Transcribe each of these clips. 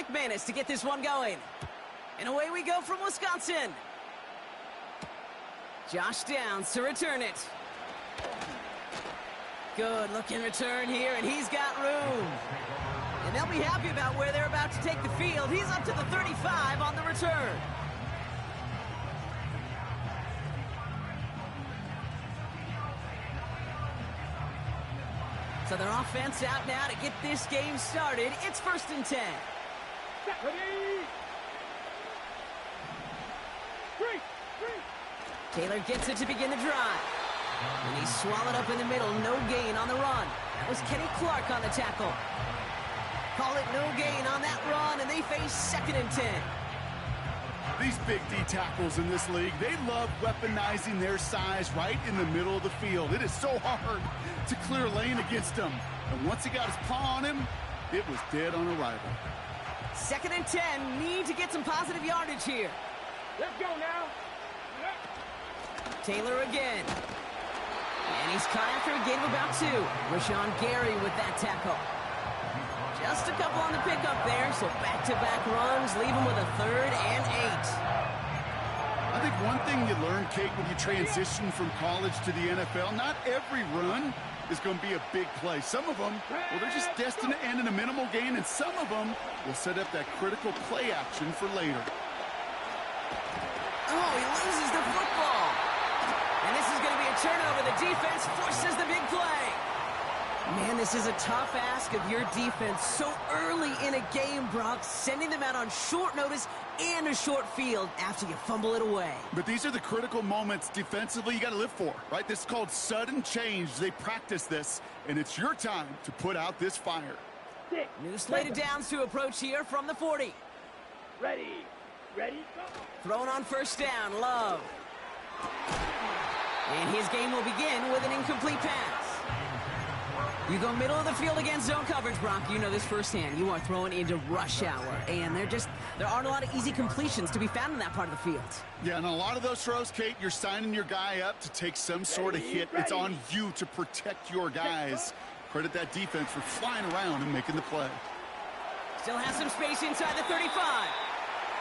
McManus to get this one going. And away we go from Wisconsin. Josh Downs to return it. Good looking return here, and he's got room. And they'll be happy about where they're about to take the field. He's up to the 35 on the return. So their offense out now to get this game started. It's 1st and 10. Ready? Three. Taylor gets it to begin the drive. And he's swallowed up in the middle. No gain on the run. That was Kenny Clark on the tackle. Call it no gain on that run, and they face 2nd and 10. These big D tackles in this league, they love weaponizing their size right in the middle of the field. It is so hard to clear lane against them. And once he got his paw on him, it was dead on arrival. 2nd and 10, need to get some positive yardage here. Let's go now. Taylor again. And he's caught after a gain of about 2. Rashawn Gary with that tackle. Just a couple on the pickup there, so back-to-back runs leave him with a 3rd and 8. I think one thing you learn, Kate, when you transition from college to the NFL, not every run is going to be a big play. Some of them, well, they're just destined to end in a minimal gain, and some of them will set up that critical play action for later. Oh, he loses the football. And this is going to be a turnover. The defense forces the big play. Man, this is a tough ask of your defense so early in a game, Brock, sending them out on short notice and a short field after you fumble it away. But these are the critical moments defensively you got to live for, right? This is called sudden change. They practice this, and it's your time to put out this fire. New slated downs to approach here from the 40. Ready, go. Thrown on 1st down, Love. And his game will begin with an incomplete pass. You go middle of the field against zone coverage, Brock. You know this firsthand. You are throwing into rush hour, and there aren't a lot of easy completions to be found in that part of the field. Yeah, and a lot of those throws, Kate, you're signing your guy up to take some sort of hit. It's on you to protect your guys. Credit that defense for flying around and making the play. Still has some space inside the 35.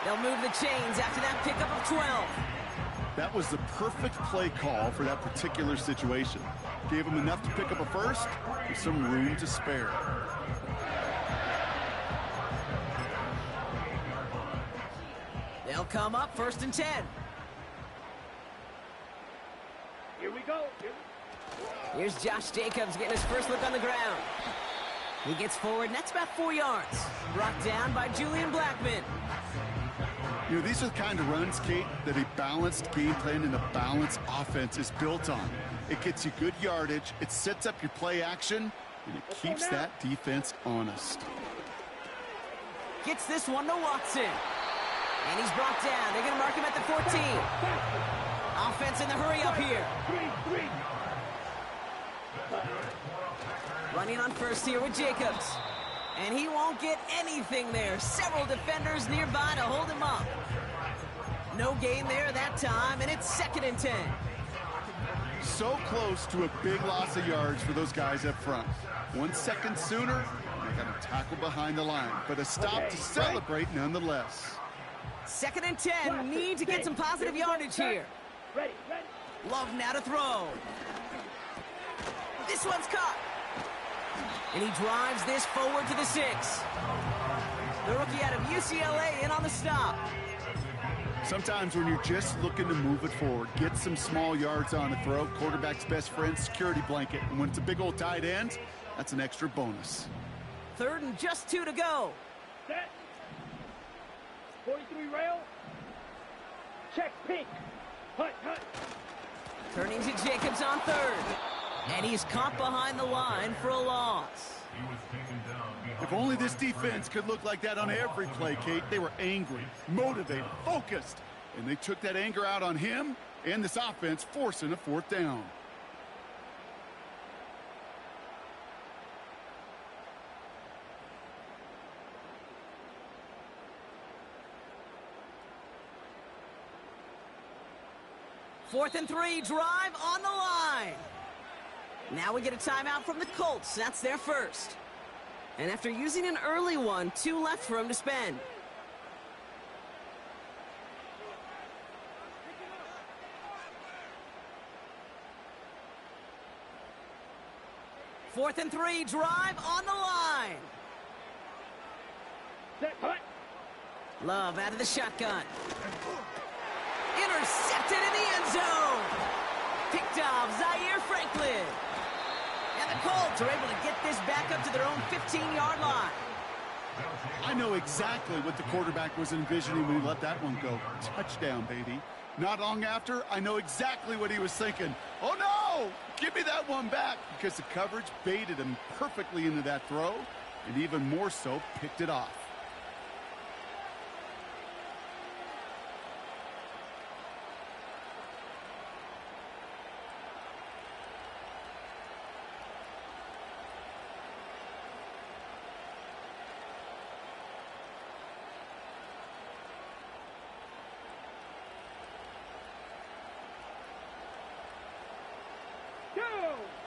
They'll move the chains after that pickup of 12. That was the perfect play call for that particular situation. Gave him enough to pick up a 1st with some room to spare. They'll come up 1st and 10. Here we go. Here's Josh Jacobs getting his first look on the ground. He gets forward, and that's about 4 yards. Brought down by Julian Blackman. You know, these are the kind of runs, Kate, that a balanced game plan and a balanced offense is built on. It gets you good yardage, it sets up your play action, and it keeps that defense honest. Gets this one to Watson. And he's brought down. They're going to mark him at the 14. Offense in the hurry up here. Three. Running on 1st here with Jacobs. And he won't get anything there. Several defenders nearby to hold him up. No gain there that time, and it's 2nd and 10. So close to a big loss of yards for those guys up front. 1 second sooner, they got a tackle behind the line, but a stop to celebrate nonetheless. 2nd and 10, need to get some positive yardage here. Ready. Love now to throw. This one's caught. And he drives this forward to the 6. The rookie out of UCLA in on the stop. Sometimes when you're just looking to move it forward, get some small yards on a throw, quarterback's best friend, security blanket. And when it's a big old tight end, that's an extra bonus. 3rd and just 2 to go. Set. 43 rail. Check pink. Hunt. Turning to Jacobs on 3rd. And he's caught behind the line for a loss. If only this defense could look like that on every play, Kate. They were angry, motivated, focused, and they took that anger out on him and this offense, forcing a 4th down. Fourth and 3, drive on the line. Now we get a timeout from the Colts. That's their first. And after using an early one, 2 left for him to spend. Fourth and 3, drive on the line. Set, hut. Love out of the shotgun. Intercepted in the end zone. Picked off Zaire Franklin. And the Colts are able to get this back up to their own 15-yard line. I know exactly what the quarterback was envisioning when he let that one go. Touchdown, baby. Not long after, I know exactly what he was thinking. Oh, no! Give me that one back, because the coverage baited him perfectly into that throw, and even more so, picked it off.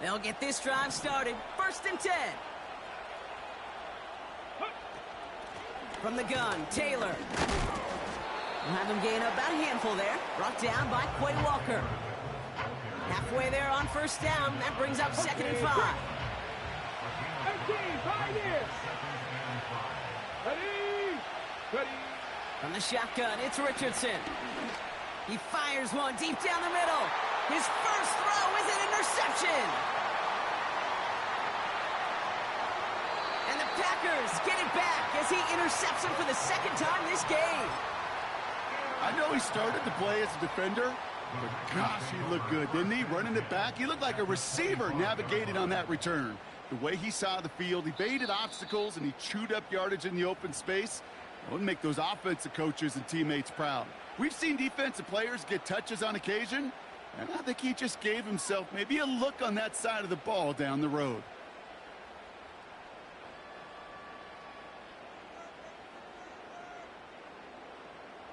They'll get this drive started. First and 10. From the gun, Taylor. We'll have him gain about a handful there. Brought down by Quay Walker. Halfway there on first down. That brings up second and 5. 18, 5 years. Ready? Ready. From the shotgun, it's Richardson. He fires one deep down the middle. His first throw is an interception. And the Packers get it back as he intercepts him for the second time this game. I know he started to play as a defender, but gosh, he looked good, didn't he? Running it back, he looked like a receiver navigating on that return. The way he saw the field, he baited obstacles, and he chewed up yardage in the open space. It would make those offensive coaches and teammates proud. We've seen defensive players get touches on occasion, and I think he just gave himself maybe a look on that side of the ball down the road.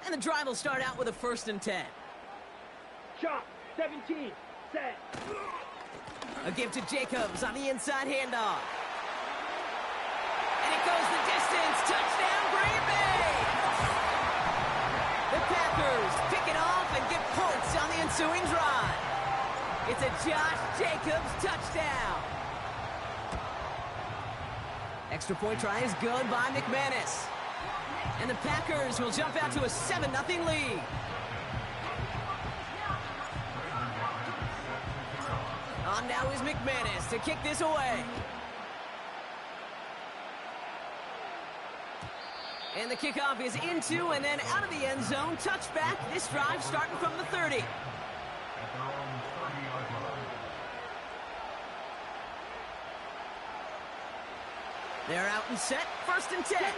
And the drive will start out with a first and 10. Shot. 17. Set. A give to Jacobs on the inside handoff. And it goes the distance. Touchdown, Green Bay! The Packers pick it off and get points on the ensuing drive. It's a Josh Jacobs touchdown. Extra point try is good by McManus. And the Packers will jump out to a 7-0 lead. On now is McManus to kick this away. And the kickoff is into and then out of the end zone. Touchback. This drive starting from the 30. They're out and set. First and 10. Seven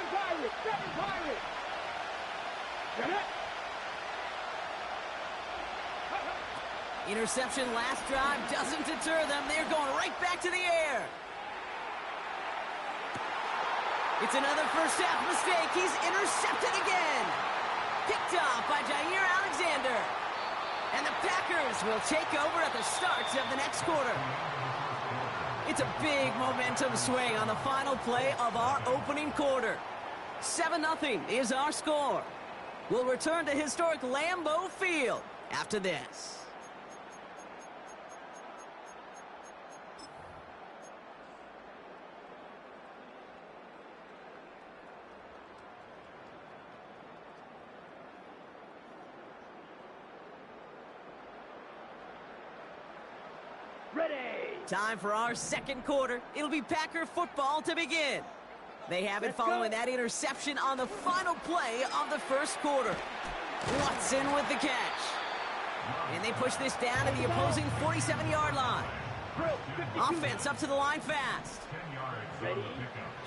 Pirates. Get it. Interception last drive doesn't deter them. They're going right back to the air. It's another first half mistake. He's intercepted again. Picked off by Jair Alexander. And the Packers will take over at the start of the next quarter. It's a big momentum swing on the final play of our opening quarter. 7-0 is our score. We'll return to historic Lambeau Field after this. Ready. Time for our second quarter. It'll be Packer football to begin. They have it following that interception on the final play of the first quarter. Watson with the catch. And they push this down to the opposing 47-yard line. Offense up to the line fast. Ready.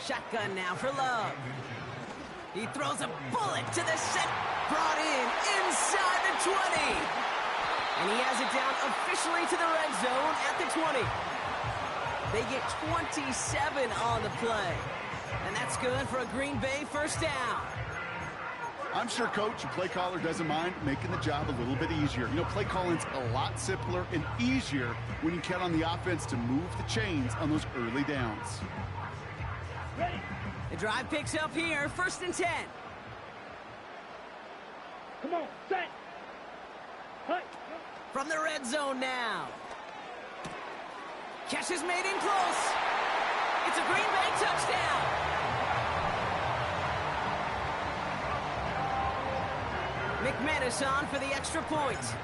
Shotgun now for Love. He throws a bullet to the set. Brought in inside the 20. And he has it down officially to the red zone at the 20. They get 27 on the play. And that's good for a Green Bay first down. I'm sure coach and play caller doesn't mind making the job a little bit easier. You know, play calling's a lot simpler and easier when you count on the offense to move the chains on those early downs. Ready. The drive picks up here, 1st and 10. Come on, set. Hut. From the red zone now. Catch is made in close. It's a Green Bay touchdown. McManus on for the extra point.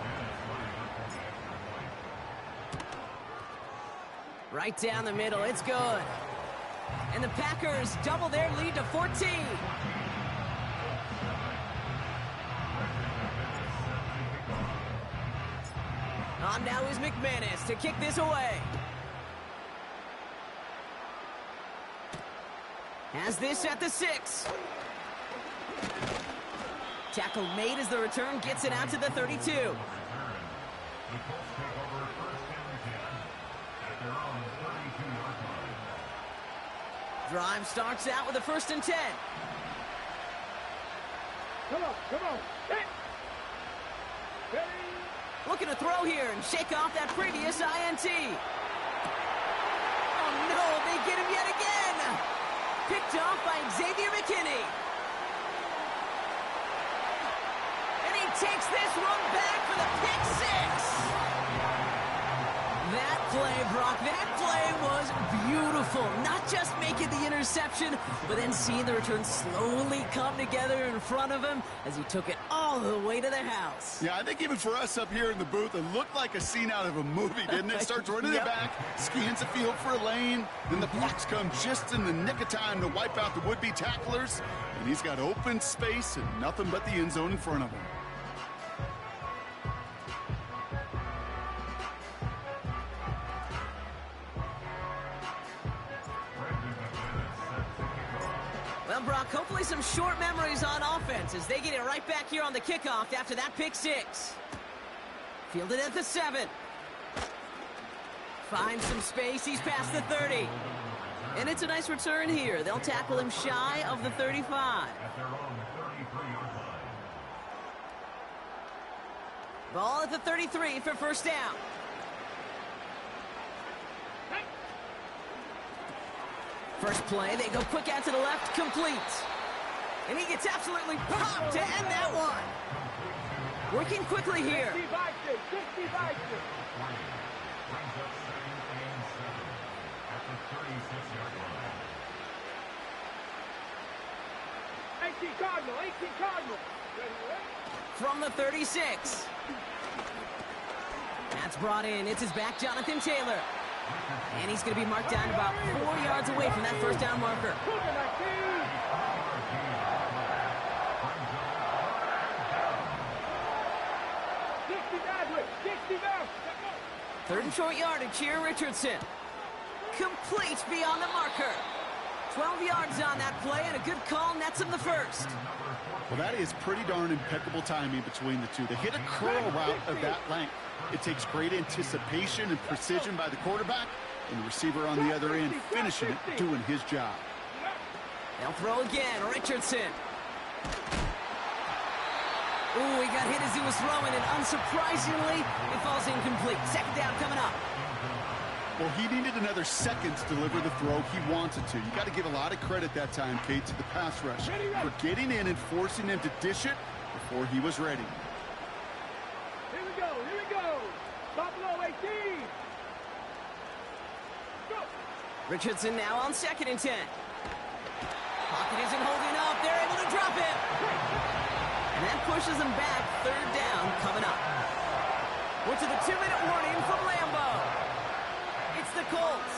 Right down the middle, it's good. And the Packers double their lead to 14. On now is McManus to kick this away. Has this at the 6. Tackle made as the return gets it out to the 32. Drive starts out with a 1st and 10. Come on, come on. Set. Ready. Looking to throw here and shake off that previous INT. Oh no, they get him yet again. Picked off by Xavier McKinney. And he takes this one back for the pick 6. That play, Brock, that play was beautiful. Not just making the interception, but then seeing the return slowly come together in front of him as he took it all the way to the house. Yeah, I think even for us up here in the booth, it looked like a scene out of a movie, didn't it? Starts running it back, scans the field for a lane, then the blocks come just in the nick of time to wipe out the would-be tacklers, and he's got open space and nothing but the end zone in front of him. Well, Brock, hopefully some short memories on offense as they get it right back here on the kickoff after that pick 6. Fielded at the 7. Finds some space. He's past the 30. And it's a nice return here. They'll tackle him shy of the 35. Ball at the 33 for 1st down. First play, they go quick out to the left, complete. And he gets absolutely popped to end that one. Working quickly here. 65. Cardinal. From the 36. That's brought in. It's his back, Jonathan Taylor. And he's going to be marked down about 4 yards away from that 1st down marker. Third and short yardage here, Richardson. Complete beyond the marker. 12 yards on that play, and a good call nets him the 1st. Well, that is pretty darn impeccable timing between the two. They hit a curl route of that length. It takes great anticipation and precision by the quarterback, and the receiver on the other end finishing it, doing his job. They'll throw again, Richardson. Ooh, he got hit as he was throwing, and unsurprisingly, it falls incomplete. 2nd down coming up. Well, he needed another second to deliver the throw he wanted to. You got to give a lot of credit that time, Kate, to the pass rush for getting in and forcing him to dish it before he was ready. Here we go. Buffalo 18. Go. Richardson now on 2nd and 10. Pocket isn't holding up. They're able to drop him. And that pushes him back. 3rd down coming up. We're to the 2-minute warning from Lambeau. It's the Colts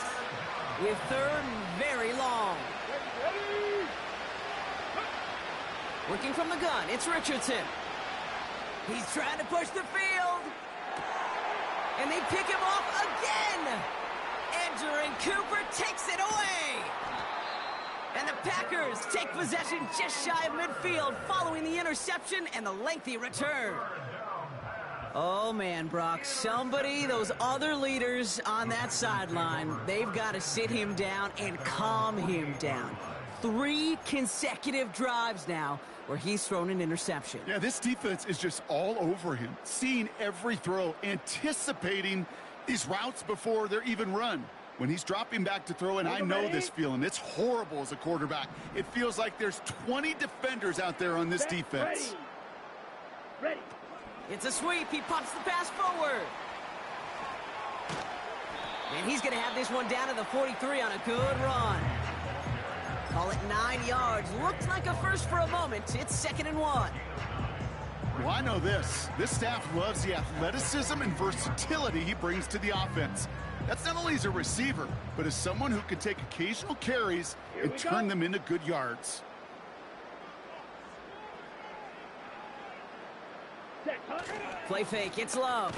with 3rd and very long. Ready. Working from the gun, it's Richardson. He's trying to push the field. And they pick him off again. Edger and Cooper takes it away. And the Packers take possession just shy of midfield following the interception and the lengthy return. Oh, man, Brock, those other leaders on that sideline, they've got to sit him down and calm him down. 3 consecutive drives now where he's thrown an interception. Yeah, this defense is just all over him, seeing every throw, anticipating these routes before they're even run. When he's dropping back to throw in, I know this feeling. It's horrible as a quarterback. It feels like there's 20 defenders out there on this defense. Ready. It's a sweep. He pops the pass forward. And he's going to have this one down to the 43 on a good run. Call it 9 yards. Looked like a first for a moment. It's 2nd and 1. Well, I know this. This staff loves the athleticism and versatility he brings to the offense. That's not only as a receiver, but as someone who can take occasional carries and turn them into good yards. Play fake. It's Love.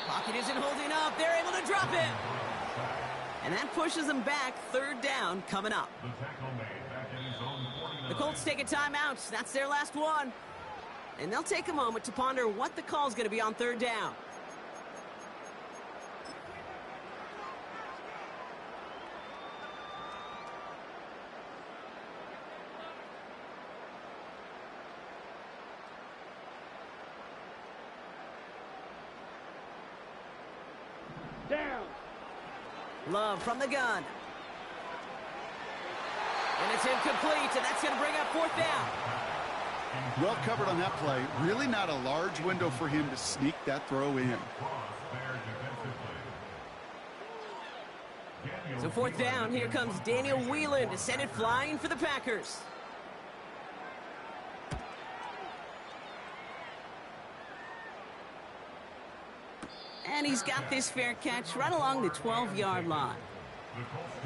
Pocket isn't holding up. They're able to drop it. And that pushes them back. 3rd down coming up. The Colts take a timeout. That's their last one. And they'll take a moment to ponder what the call is going to be on 3rd down. Down. Love from the gun. And it's incomplete, and that's going to bring up 4th down. Well covered on that play. Really not a large window for him to sneak that throw in. So 4th down, here comes Daniel Whelan to send it flying for the Packers. And he's got this fair catch right along the 12-yard line.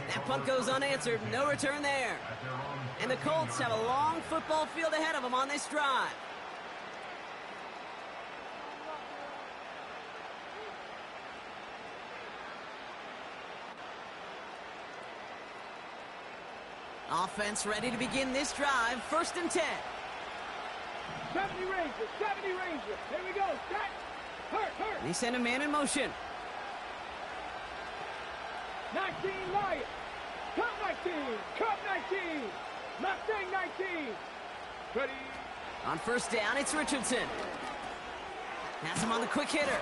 That punt goes unanswered. No return there. And the Colts have a long football field ahead of them on this drive. Offense ready to begin this drive. 1st and 10. 70 Rangers. 70 Rangers. Here we go. Set. Hurt. They send a man in motion. 19 Lions. Cup 19. Cup 19. Mustang 19. Ready. On 1st down, it's Richardson. Has him on the quick hitter.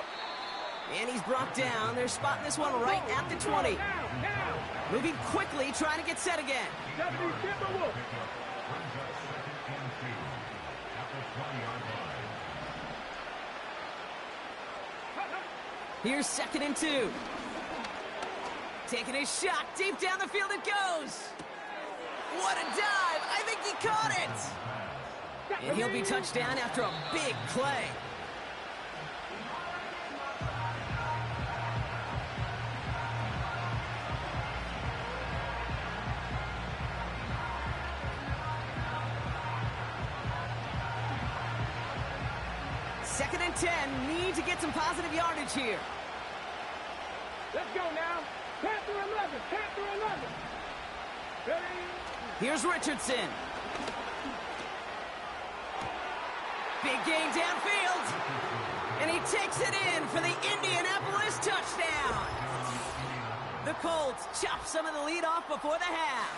And he's brought down. They're spotting this one right at the 20. Now. Moving quickly, trying to get set again. 70 Timberwolves. Here's 2nd and 2. Taking a shot. Deep down the field it goes. What a dive. I think he caught it. And he'll be touched down after a big play. Second and 10. Need to get some positive yardage here. Let's go now. Panther 11. Panther 11. Ready. Here's Richardson. Big gain downfield. And he takes it in for the Indianapolis touchdown. The Colts chop some of the lead off before the half.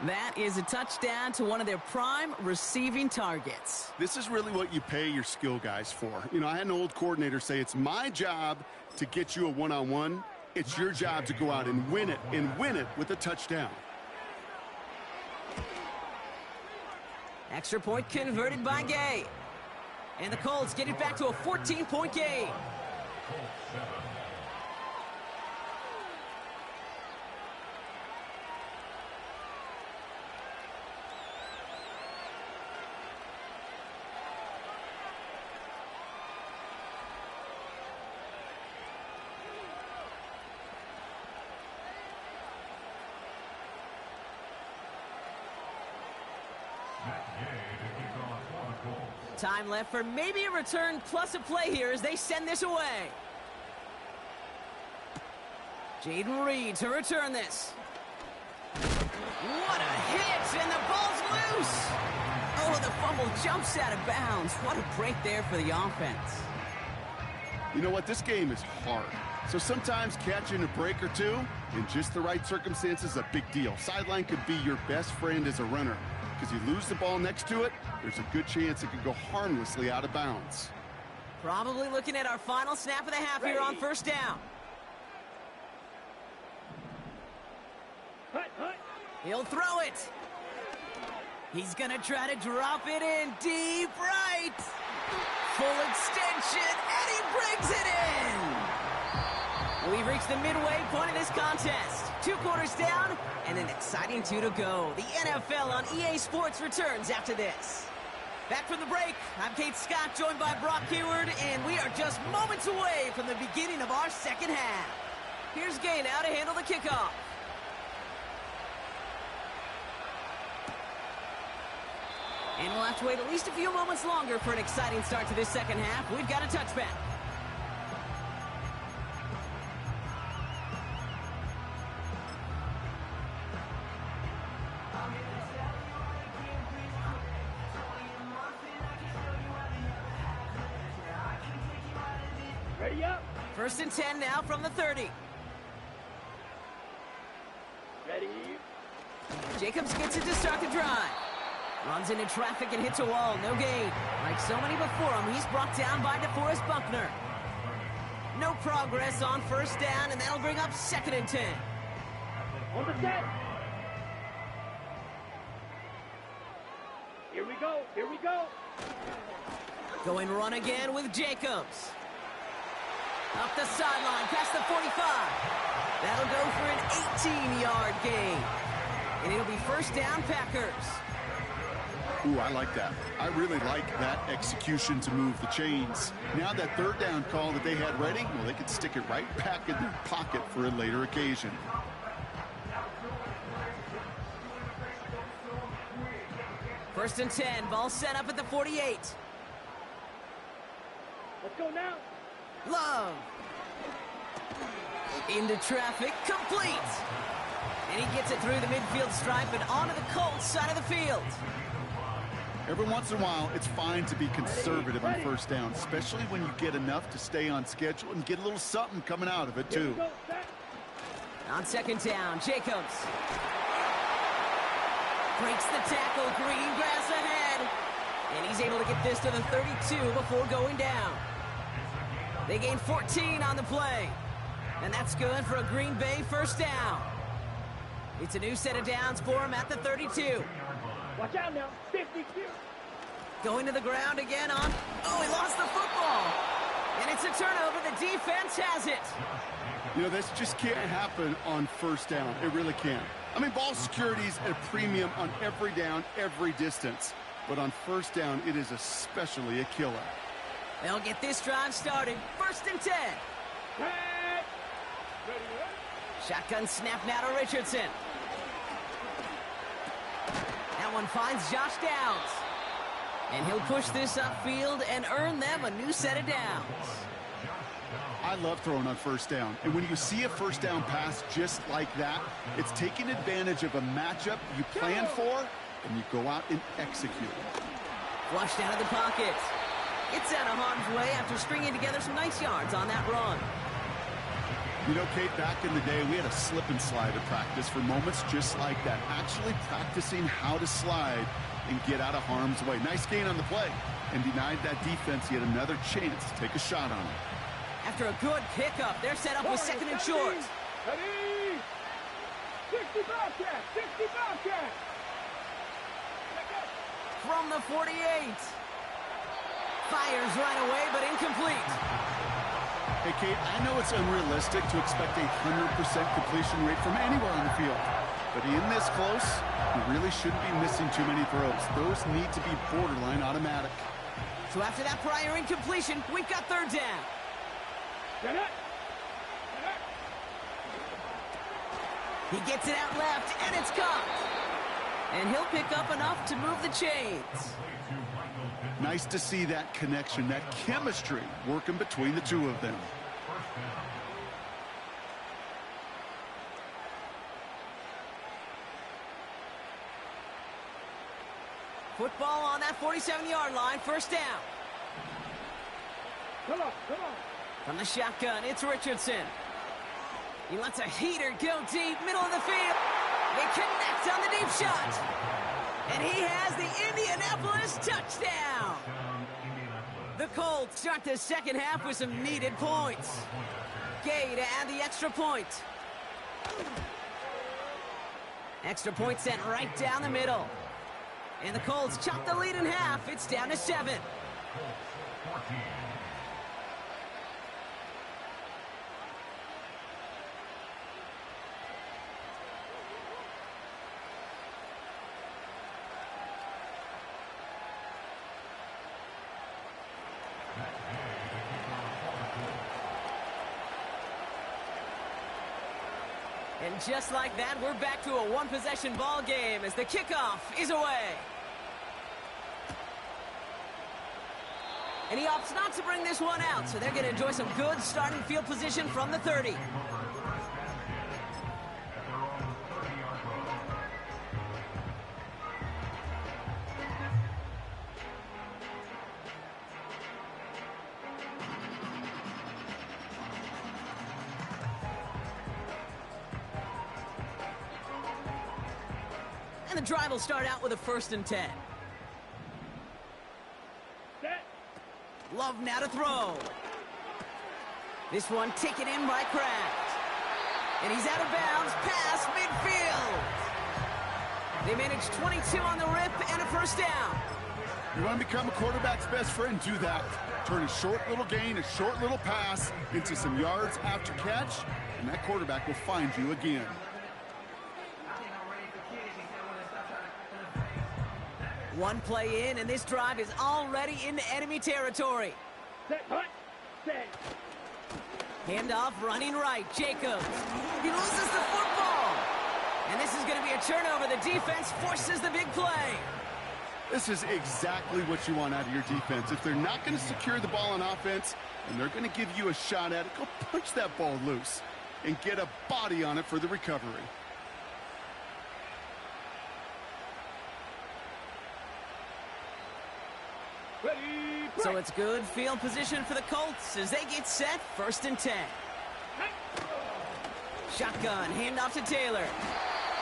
That is a touchdown to one of their prime receiving targets. This is really what you pay your skill guys for. You know, I had an old coordinator say it's my job to get you a one-on-one. It's your job to go out and win it with a touchdown. Extra point converted by Gay. And the Colts get it back to a 14-point game. Time left for maybe a return plus a play here as they send this away. Jaden Reed to return this. What a hit, and the ball's loose. Oh, the fumble jumps out of bounds. What a break there for the offense. You know what? This game is hard. So sometimes catching a break or two in just the right circumstances is a big deal. Sideline could be your best friend as a runner. Because you lose the ball next to it, there's a good chance it could go harmlessly out of bounds. Probably looking at our final snap of the half here on 1st down. He'll throw it. He's gonna try to drop it in deep right. Full extension, and he brings it in. We've reached the midway point of this contest. 2 quarters down, and an exciting 2 to go. The NFL on EA Sports returns after this. Back from the break, I'm Kate Scott, joined by Brock Hayward, and we are just moments away from the beginning of our second half. Here's Gay now to handle the kickoff. And we'll have to wait at least a few moments longer for an exciting start to this second half. We've got a touchback. Ready up. 1st and 10 now from the 30. Ready. Jacobs gets it to start the drive. Runs into traffic and hits a wall. No gain. Like so many before him, he's brought down by DeForest Buckner. No progress on 1st down, and that'll bring up 2nd and 10. On the set. Here we go. Here we go. Going run again with Jacobs. Up the sideline, past the 45. That'll go for an 18-yard gain. And it'll be 1st down, Packers. Ooh, I like that. I really like that execution to move the chains. Now that 3rd down call that they had ready, well, they could stick it right back in their pocket for a later occasion. First and 10, ball set up at the 48. Let's go now. Love. Into traffic, complete. And he gets it through the midfield stripe and onto the Colts side of the field. Every once in a while, it's fine to be conservative on 1st down, especially when you get enough to stay on schedule and get a little something coming out of it, too. On 2nd down, Jacobs. Breaks the tackle, green grass ahead. And he's able to get this to the 32 before going down. They gain 14 on the play. And that's good for a Green Bay 1st down. It's a new set of downs for him at the 32. Watch out now. 52. Going to the ground again on... Oh, he lost the football. And it's a turnover. The defense has it. You know, this just can't happen on 1st down. It really can't. I mean, ball security's at a premium on every down, every distance. But on 1st down, it is especially a killer. They'll get this drive started. 1st and 10. Shotgun snap now to Richardson. That one finds Josh Downs. And he'll push this upfield and earn them a new set of downs. I love throwing on 1st down. And when you see a 1st down pass just like that, it's taking advantage of a matchup you plan for, and you go out and execute. Flushed out of the pocket. It's out of harm's way after stringing together some nice yards on that run. You know, Kate, back in the day, we had a slip and slide at practice for moments just like that. Actually practicing how to slide and get out of harm's way. Nice gain on the play, and denied that defense yet another chance to take a shot on it. After a good pickup, they're set up with 2nd and short. Ready? 60 Bobcat! 60 Bobcat! From the 48. Fires right away, but incomplete. Hey, Kate, I know it's unrealistic to expect a 100% completion rate from anywhere on the field. But in this close, you really shouldn't be missing too many throws. Those need to be borderline automatic. So after that prior incompletion, we've got 3rd down. He gets it out left, and it's caught. And he'll pick up enough to move the chains. Nice to see that connection, that chemistry working between the two of them. Football on that 47-yard line, 1st down. Come on, come on. From the shotgun, it's Richardson. He lets a heater go deep, middle of the field. They connect on the deep shot. And he has the Indianapolis touchdown. The Colts start the second half with some needed points. Gay to add the extra point. Extra point sent right down the middle. And the Colts chop the lead in half. It's down to 7. And just like that, we're back to a one-possession ball game as the kickoff is away. And he opts not to bring this one out, so they're going to enjoy some good starting field position from the 30. And the drive will start out with a 1st and 10. Set. Love now to throw. This one taken in by Kraft. And he's out of bounds past midfield. They manage 22 on the rip and a 1st down. You want to become a quarterback's best friend, do that. Turn a short little gain, a short little pass into some yards after catch, and that quarterback will find you again. One play in, and this drive is already into enemy territory. Set. Hunt. Set. Handoff running right. Jacobs. He loses the football. And this is going to be a turnover. The defense forces the big play. This is exactly what you want out of your defense. If they're not going to secure the ball on offense, and they're going to give you a shot at it, go punch that ball loose and get a body on it for the recovery. Ready. So it's good field position for the Colts as they get set. 1st and 10. Shotgun, handoff to Taylor.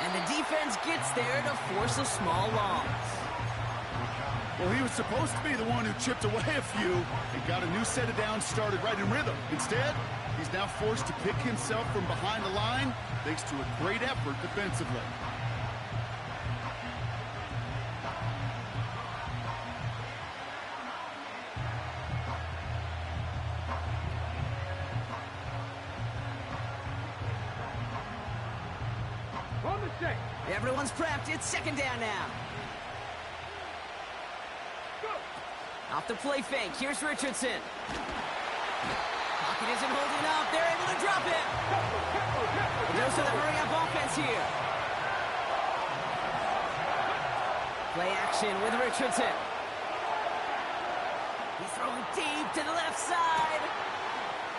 And the defense gets there to force a small loss. Well, he was supposed to be the one who chipped away a few and got a new set of downs started right in rhythm. Instead, he's now forced to pick himself from behind the line thanks to a great effort defensively. On the check. Everyone's prepped. It's 2nd down now. Go. Off the play fake. Here's Richardson. Pocket isn't holding up. They're able to drop it. Goes to the hurry-up offense here. Play action with Richardson. He's throwing deep to the left side.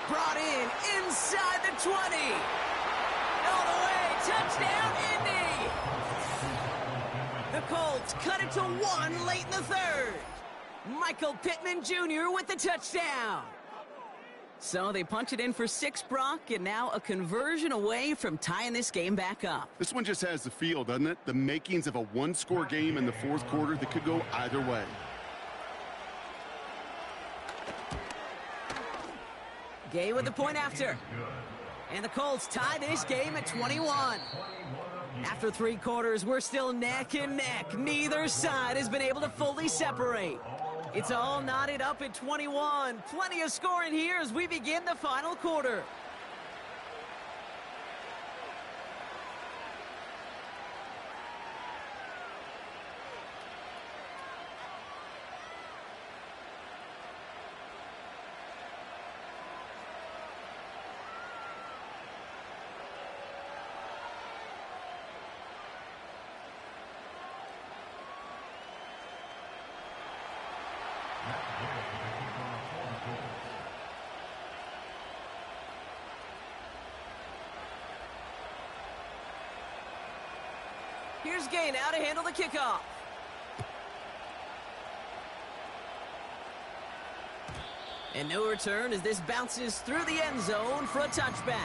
Brought in inside the 20. All the way. Touchdown, Indy. The Colts cut it to 1 late in the 3rd. Michael Pittman Jr. with the touchdown. So they punch it in for 6, Brock, and now a conversion away from tying this game back up. This one just has the feel, doesn't it? The makings of a one-score game in the 4th quarter that could go either way. Gay with the point after. And the Colts tie this game at 21. After 3 quarters, we're still neck and neck. Neither side has been able to fully separate. It's all knotted up at 21. Plenty of scoring here as we begin the final quarter. Here's Gay now to handle the kickoff. And no return as this bounces through the end zone for a touchback.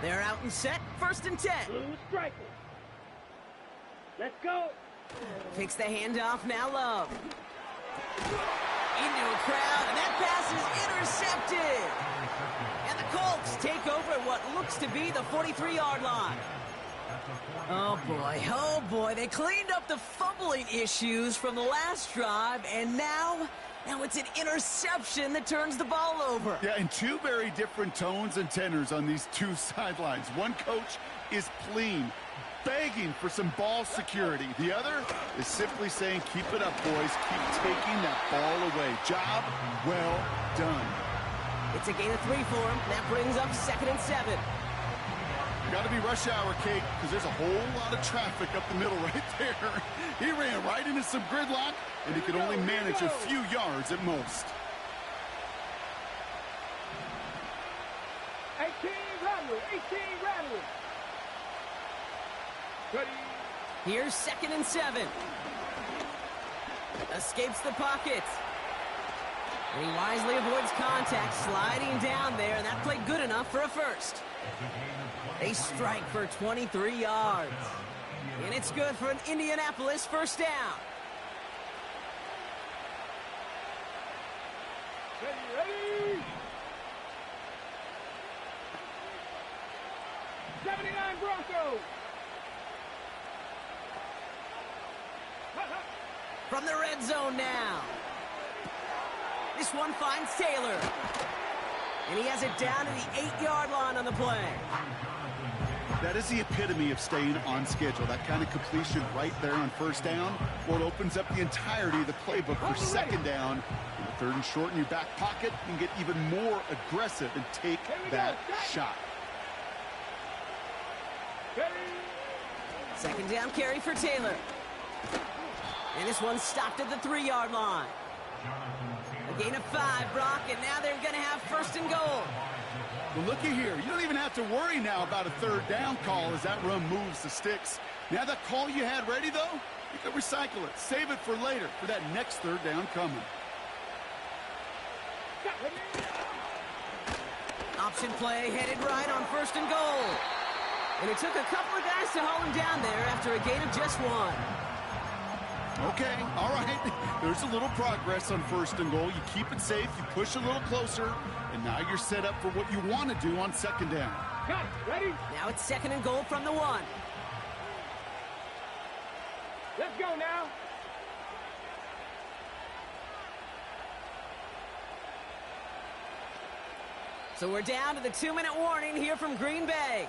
They're out and set. 1st and 10. Blue striker. Let's go. Takes the handoff, now Love. Into a crowd, and that pass is intercepted. And the Colts take over at what looks to be the 43-yard line. Oh boy, they cleaned up the fumbling issues from the last drive, and now it's an interception that turns the ball over. Yeah, and two very different tones and tenors on these two sidelines. One coach is pleading, begging for some ball security. The other is simply saying, keep it up, boys. Keep taking that ball away. Job well done. It's a gain of 3 for him. That brings up 2nd and 7. Got to be rush hour, Kate, because there's a whole lot of traffic up the middle right there. He ran right into some gridlock, and he could only manage a few yards at most. 18 Rattle. 18 Rattle. Ready. Here's 2nd and 7. Escapes the pocket. And he wisely avoids contact, sliding down there, and that played good enough for a first. They strike for 23 yards. And it's good for an Indianapolis first down. Ready. 79 Broncos. From the red zone now. This one finds Taylor. And he has it down to the 8-yard line on the play. That is the epitome of staying on schedule. That kind of completion right there on first down. Well, it opens up the entirety of the playbook for second down. In the 3rd and short in your back pocket, you can get even more aggressive and take that shot. Second down carry for Taylor. And this one stopped at the 3-yard line. A gain of 5, Brock, and now they're going to have 1st and goal. Well, looky here. You don't even have to worry now about a 3rd down call as that run moves the sticks. Now that call you had ready, though, you can recycle it. Save it for later for that next 3rd down coming. Option play headed right on 1st and goal. And it took a couple of guys to haul him down there after a gain of just 1. Okay, all right. There's a little progress on 1st and goal. You keep it safe, you push a little closer, and now you're set up for what you want to do on 2nd down. Got it. Ready? Now it's 2nd and goal from the 1. Let's go now. So we're down to the 2-minute warning here from Green Bay.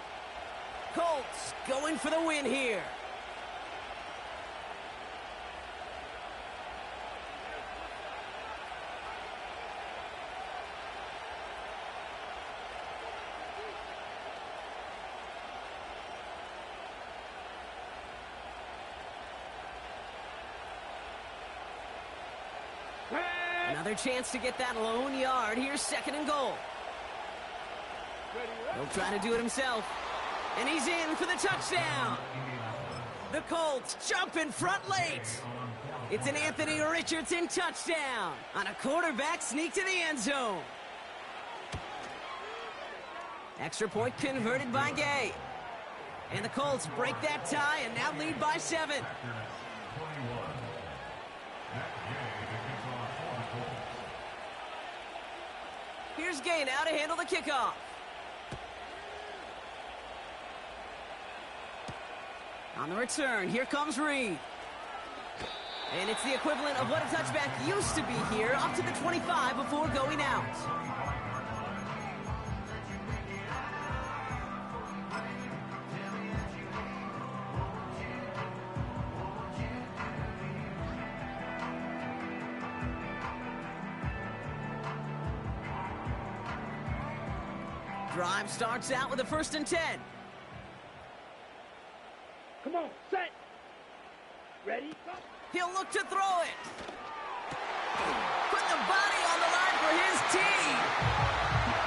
Colts going for the win here. Another chance to get that lone yard. Here's 2nd and goal. He'll try to do it himself. And he's in for the touchdown. The Colts jump in front late. It's an Anthony Richardson touchdown on a quarterback sneak to the end zone. Extra point converted by Gay. And the Colts break that tie and now lead by 7. Here's Gay now to handle the kickoff. On the return, here comes Reed. And it's the equivalent of what a touchback used to be here, up to the 25 before going out. Drive starts out with a 1st and 10. Come on, set. Ready, go. He'll look to throw it. Put the body on the line for his team.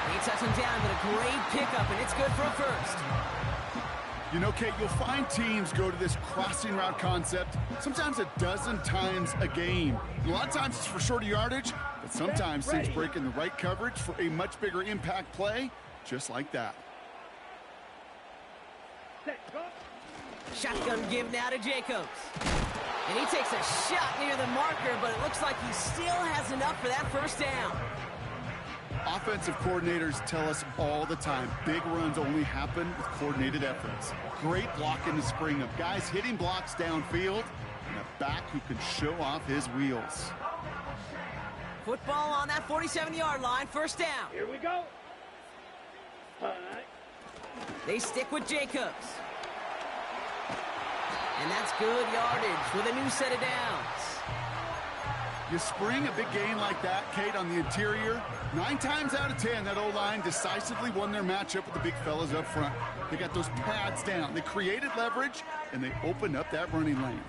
He touched him down, but a great pickup, and it's good for a 1st. You know, Kate, you'll find teams go to this crossing route concept sometimes a dozen times a game. A lot of times it's for shorter yardage, but sometimes teams break in the right coverage for a much bigger impact play, just like that. Set, go. Shotgun give now to Jacobs. And he takes a shot near the marker, but it looks like he still has enough for that first down. Offensive coordinators tell us all the time, big runs only happen with coordinated efforts. Great block in the spring of guys hitting blocks downfield and a back who can show off his wheels. Football on that 47-yard line, first down. Here we go. They stick with Jacobs. And that's good yardage with a new set of downs. You spring a big gain like that, Kate, on the interior, 9 times out of 10, that O-line decisively won their matchup with the big fellas up front. They got those pads down. They created leverage, and they opened up that running lane.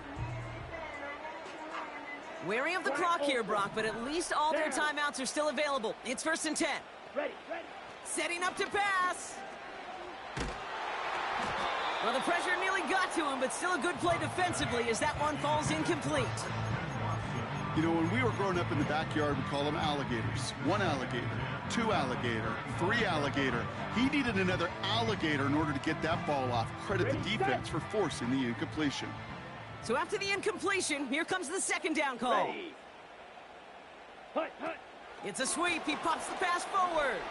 Wary of the clock here, Brock, but at least all their timeouts are still available. It's 1st and 10. Ready. Setting up to pass. Well, the pressure nearly got to him, but still a good play defensively as that one falls incomplete. You know, when we were growing up in the backyard, we call them alligators. 1 alligator, 2 alligator, 3 alligator. He needed another alligator in order to get that ball off. Credit the defense for forcing the incompletion. So after the incompletion, here comes the 2nd down call. Ready. Hut. It's a sweep. He pops the pass forward.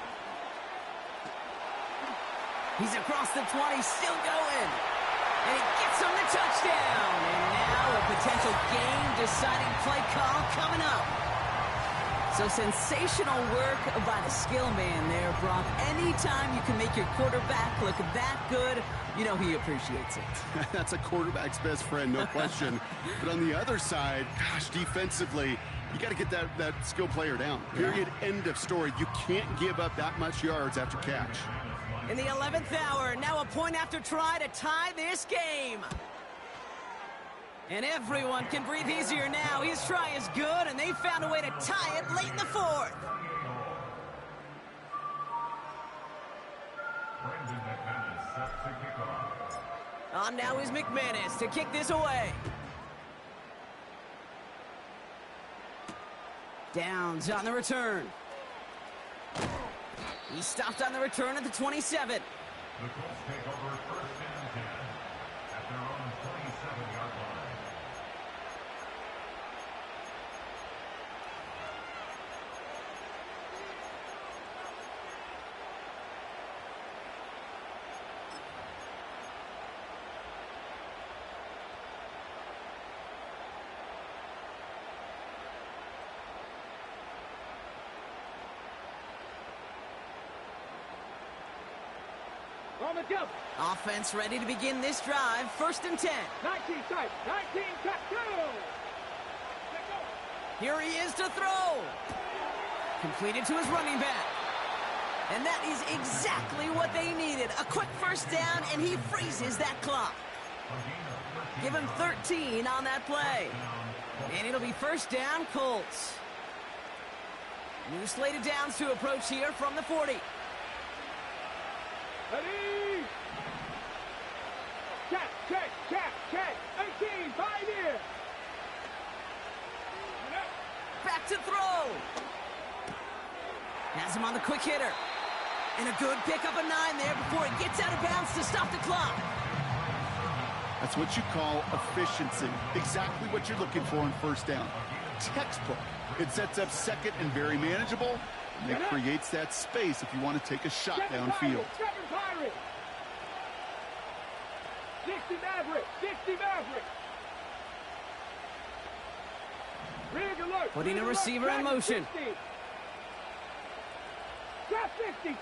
He's across the 20, still going. And he gets him the touchdown. And now a potential game-deciding play call coming up. So sensational work by the skill man there, Brock. Anytime you can make your quarterback look that good, you know he appreciates it. That's a quarterback's best friend, no question. But on the other side, gosh, defensively, you got to get that skill player down. Period, end of story. You can't give up that much yards after catch. In the 11th hour, now a point after try to tie this game. And everyone can breathe easier now. His try is good, and they found a way to tie it late in the 4th. On now is McManus to kick this away. Downs on the return. He stopped on the return at the 27. The Colts take over 1st and 10 at their own 27-yard line. On the jump. Offense ready to begin this drive. 1st and 10. 19 tight. 19 cut. Go. Here he is to throw. Completed to his running back. And that is exactly what they needed. A quick first down, and he freezes that clock. Give him 13 on that play. And it'll be 1st down, Colts. New slated downs to approach here from the 40. Ready. Check. 18, 5 here. Back to throw. Has him on the quick hitter. And a good pickup of 9 there before he gets out of bounds to stop the clock. That's what you call efficiency. Exactly what you're looking for in 1st down. Textbook. It sets up 2nd and very manageable. And it creates that space if you want to take a shot downfield. 7 Pirates. 60 Maverick. Rig alert. Putting a receiver in motion. Trap 60.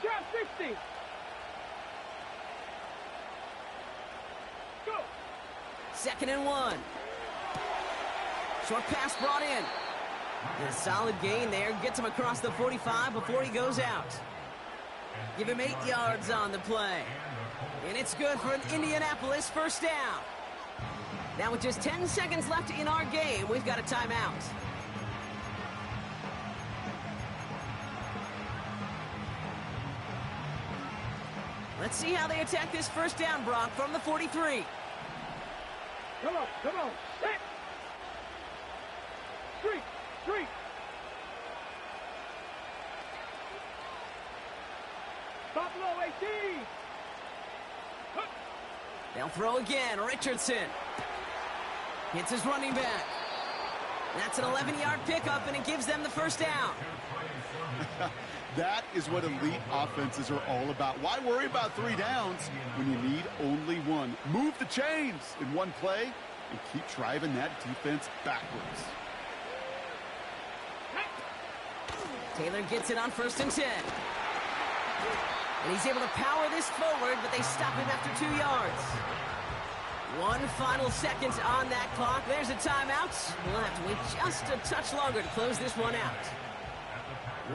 Go. 2nd and 1. Short pass brought in. And a solid gain there. Gets him across the 45 before he goes out. Give him 8 yards on the play. And it's good for an Indianapolis 1st down. Now with just 10 seconds left in our game, we've got a timeout. Let's see how they attack this 1st down, Brock, from the 43. Come on. Set. Streak. Buffalo 18. They'll throw again. Richardson hits his running back. That's an 11-yard pickup, and it gives them the first down. That is what elite offenses are all about. Why worry about 3 downs when you need only one? Move the chains in one play and keep driving that defense backwards. Taylor gets it on 1st and 10. And he's able to power this forward, but they stop him after 2 yards. 1 final second on that clock. There's a timeout. We'll have to wait just a touch longer to close this one out.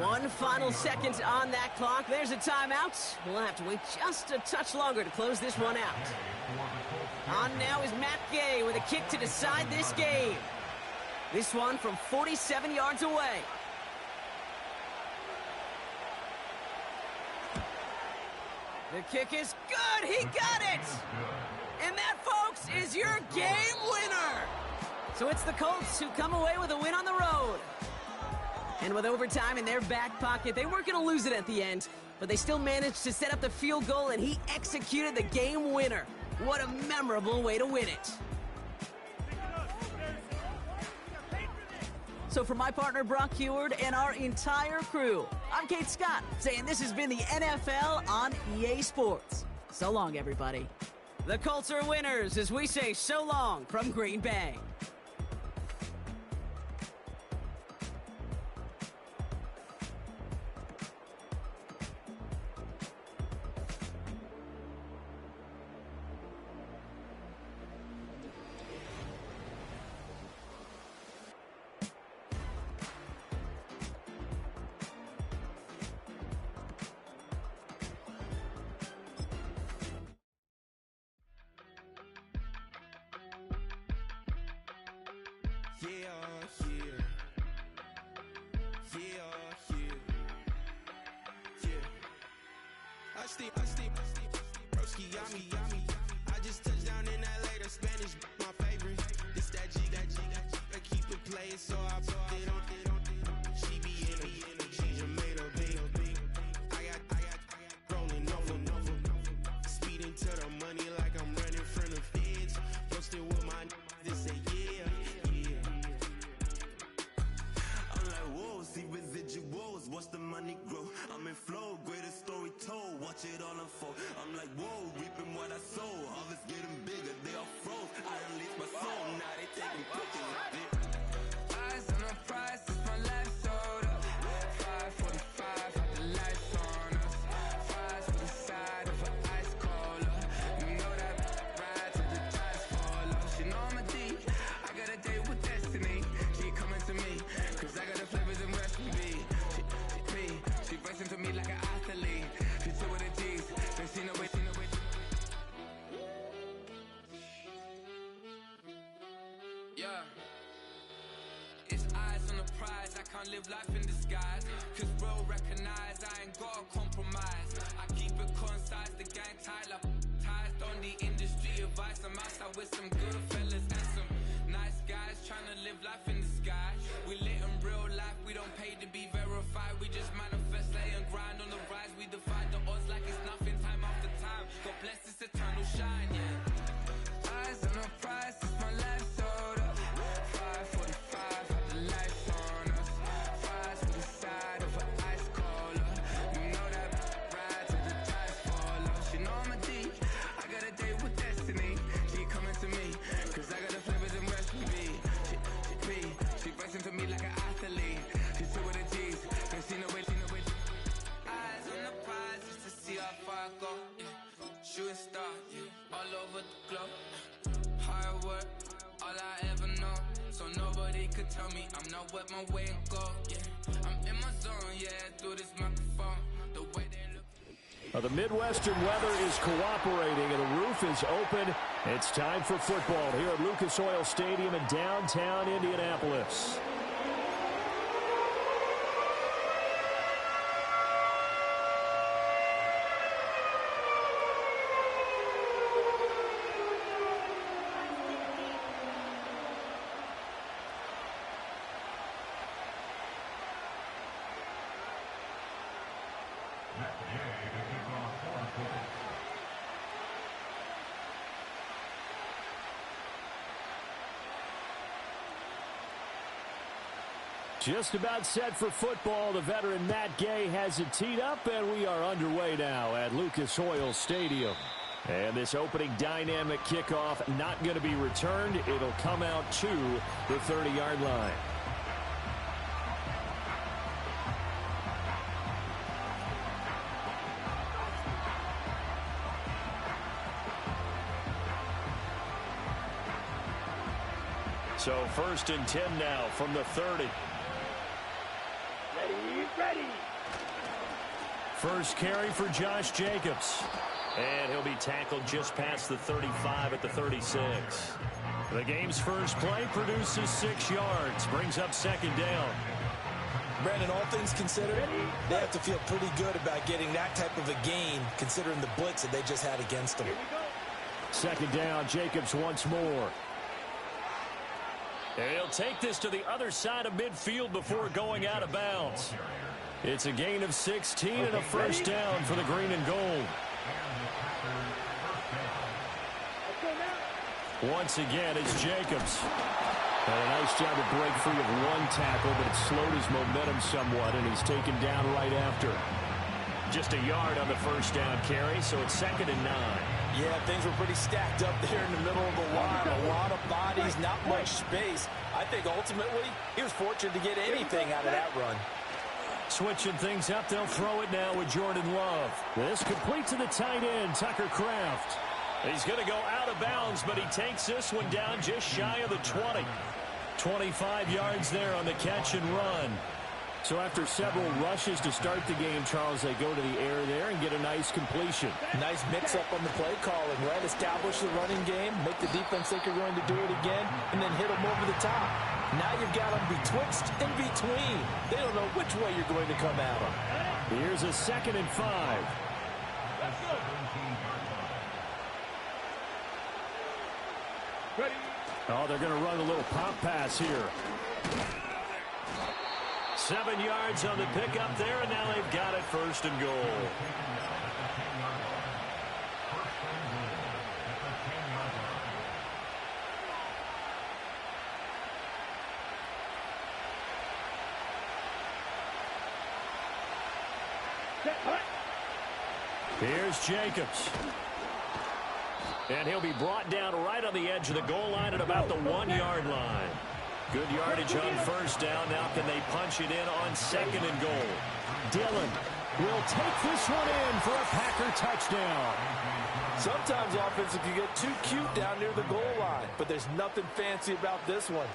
1 final second on that clock. There's a timeout. We'll have to wait just a touch longer to close this one out. On now is Matt Gay with a kick to decide this game. This one from 47 yards away. The kick is good. He got it. And that, folks, is your game winner. So it's the Colts who come away with a win on the road. And with overtime in their back pocket, they weren't going to lose it at the end, but they still managed to set up the field goal, and he executed the game winner. What a memorable way to win it. So for my partner, Brock Heward, and our entire crew, I'm Kate Scott, saying this has been the NFL on EA Sports. So long, everybody. The Colts are winners as we say so long from Green Bay. I just touched down in LA, the Spanish, my favorite. This that G, I keep it playing, so I put it on. She be in a, she just made a big. I got rolling over. Speeding to the money like I'm running from the feds. Posting with my they say yeah. I'm like, whoa, see residuals, watch the money grow. I'm in flow, greatest story told, watch it all unfold. I'm like, whoa, reaping what I sow. Harvest getting bigger, they all froze. I unleashed my soul, now they taking pictures of it. Eyes on the prize, it's my life sold up. 545, had the lights on us. Fries for the side of an ice cola. You know that ride till the tires fall off. She know I'm a D, I got a date with destiny. She coming to me, cause I got the flavors and recipe. She racing to me like an athlete. She took with the G's, then she know it. Yeah. It's eyes on the prize, I can't live life in disguise. Cause bro recognize I ain't gotta compromise. I keep it concise, the gang tight like ties on the industry advice. I'm outside with some good fellas and some nice guys trying to live life in the sky. We lit in real life, we don't pay to be verified. We just manifest, lay and grind on the rise. We defy the odds like it's nothing, time after time. God bless this eternal shine, yeah. Eyes on the prize, it's my life sold up. 545, had the lights on us. Fries for the side of an ice cola. You know that ride till the tires fall off. She know I'm a D, I got a date with destiny. She coming to me, cause I got the flavors and recipe. She racing to me like an athlete. She took with the G's, then she know it. Eyes on the prize just to see how far I go. Yeah. Shooting star, yeah. All over the globe. Hard work, all I ever know. So nobody could tell me I'm not what my way and go. Yeah, I'm in my zone, yeah, through this microphone. The way they look. The Midwestern weather is cooperating and the roof is open. It's time for football here at Lucas Oil Stadium in downtown Indianapolis. Just about set for football. The veteran Matt Gay has it teed up, and we are underway now at Lucas Oil Stadium. And this opening dynamic kickoff not going to be returned. It'll come out to the 30-yard line. So 1st and 10 now from the 30. Ready. First carry for Josh Jacobs. And he'll be tackled just past the 35 at the 36. The game's first play produces 6 yards. Brings up 2nd down. Brandon, all things considered, they have to feel pretty good about getting that type of a gain considering the blitz that they just had against them. 2nd down, Jacobs once more. And he'll take this to the other side of midfield before going out of bounds. It's a gain of 16 and a first down for the green and gold. Once again, it's Jacobs. And a nice job to break free of one tackle, but it slowed his momentum somewhat, and he's taken down right after. Just a yard on the first down carry, so it's 2nd and 9. Yeah, things were pretty stacked up there in the middle of the line. A lot of bodies, not much space. I think ultimately he was fortunate to get anything out of that run. Switching things up, they'll throw it now with Jordan Love. This complete to the tight end, Tucker Kraft. He's going to go out of bounds, but he takes this one down just shy of the 20. 25 yards there on the catch and run. So after several rushes to start the game, Charles, they go to the air there and get a nice completion. Nice mix-up on the play calling, right? Establish the running game, make the defense think you're going to do it again, and then hit them over the top. Now you've got them betwixt and between. They don't know which way you're going to come at them. Here's a 2nd and 5. Ready. Oh, they're going to run a little pop pass here. 7 yards on the pickup there, and now they've got it 1st and goal. Here's Jacobs. And he'll be brought down right on the edge of the goal line at about the 1-yard line. Good yardage on first down. Now can they punch it in on 2nd and goal? Dillon will take this one in for a Packer touchdown. Sometimes offense can get too cute down near the goal line, but there's nothing fancy about this one.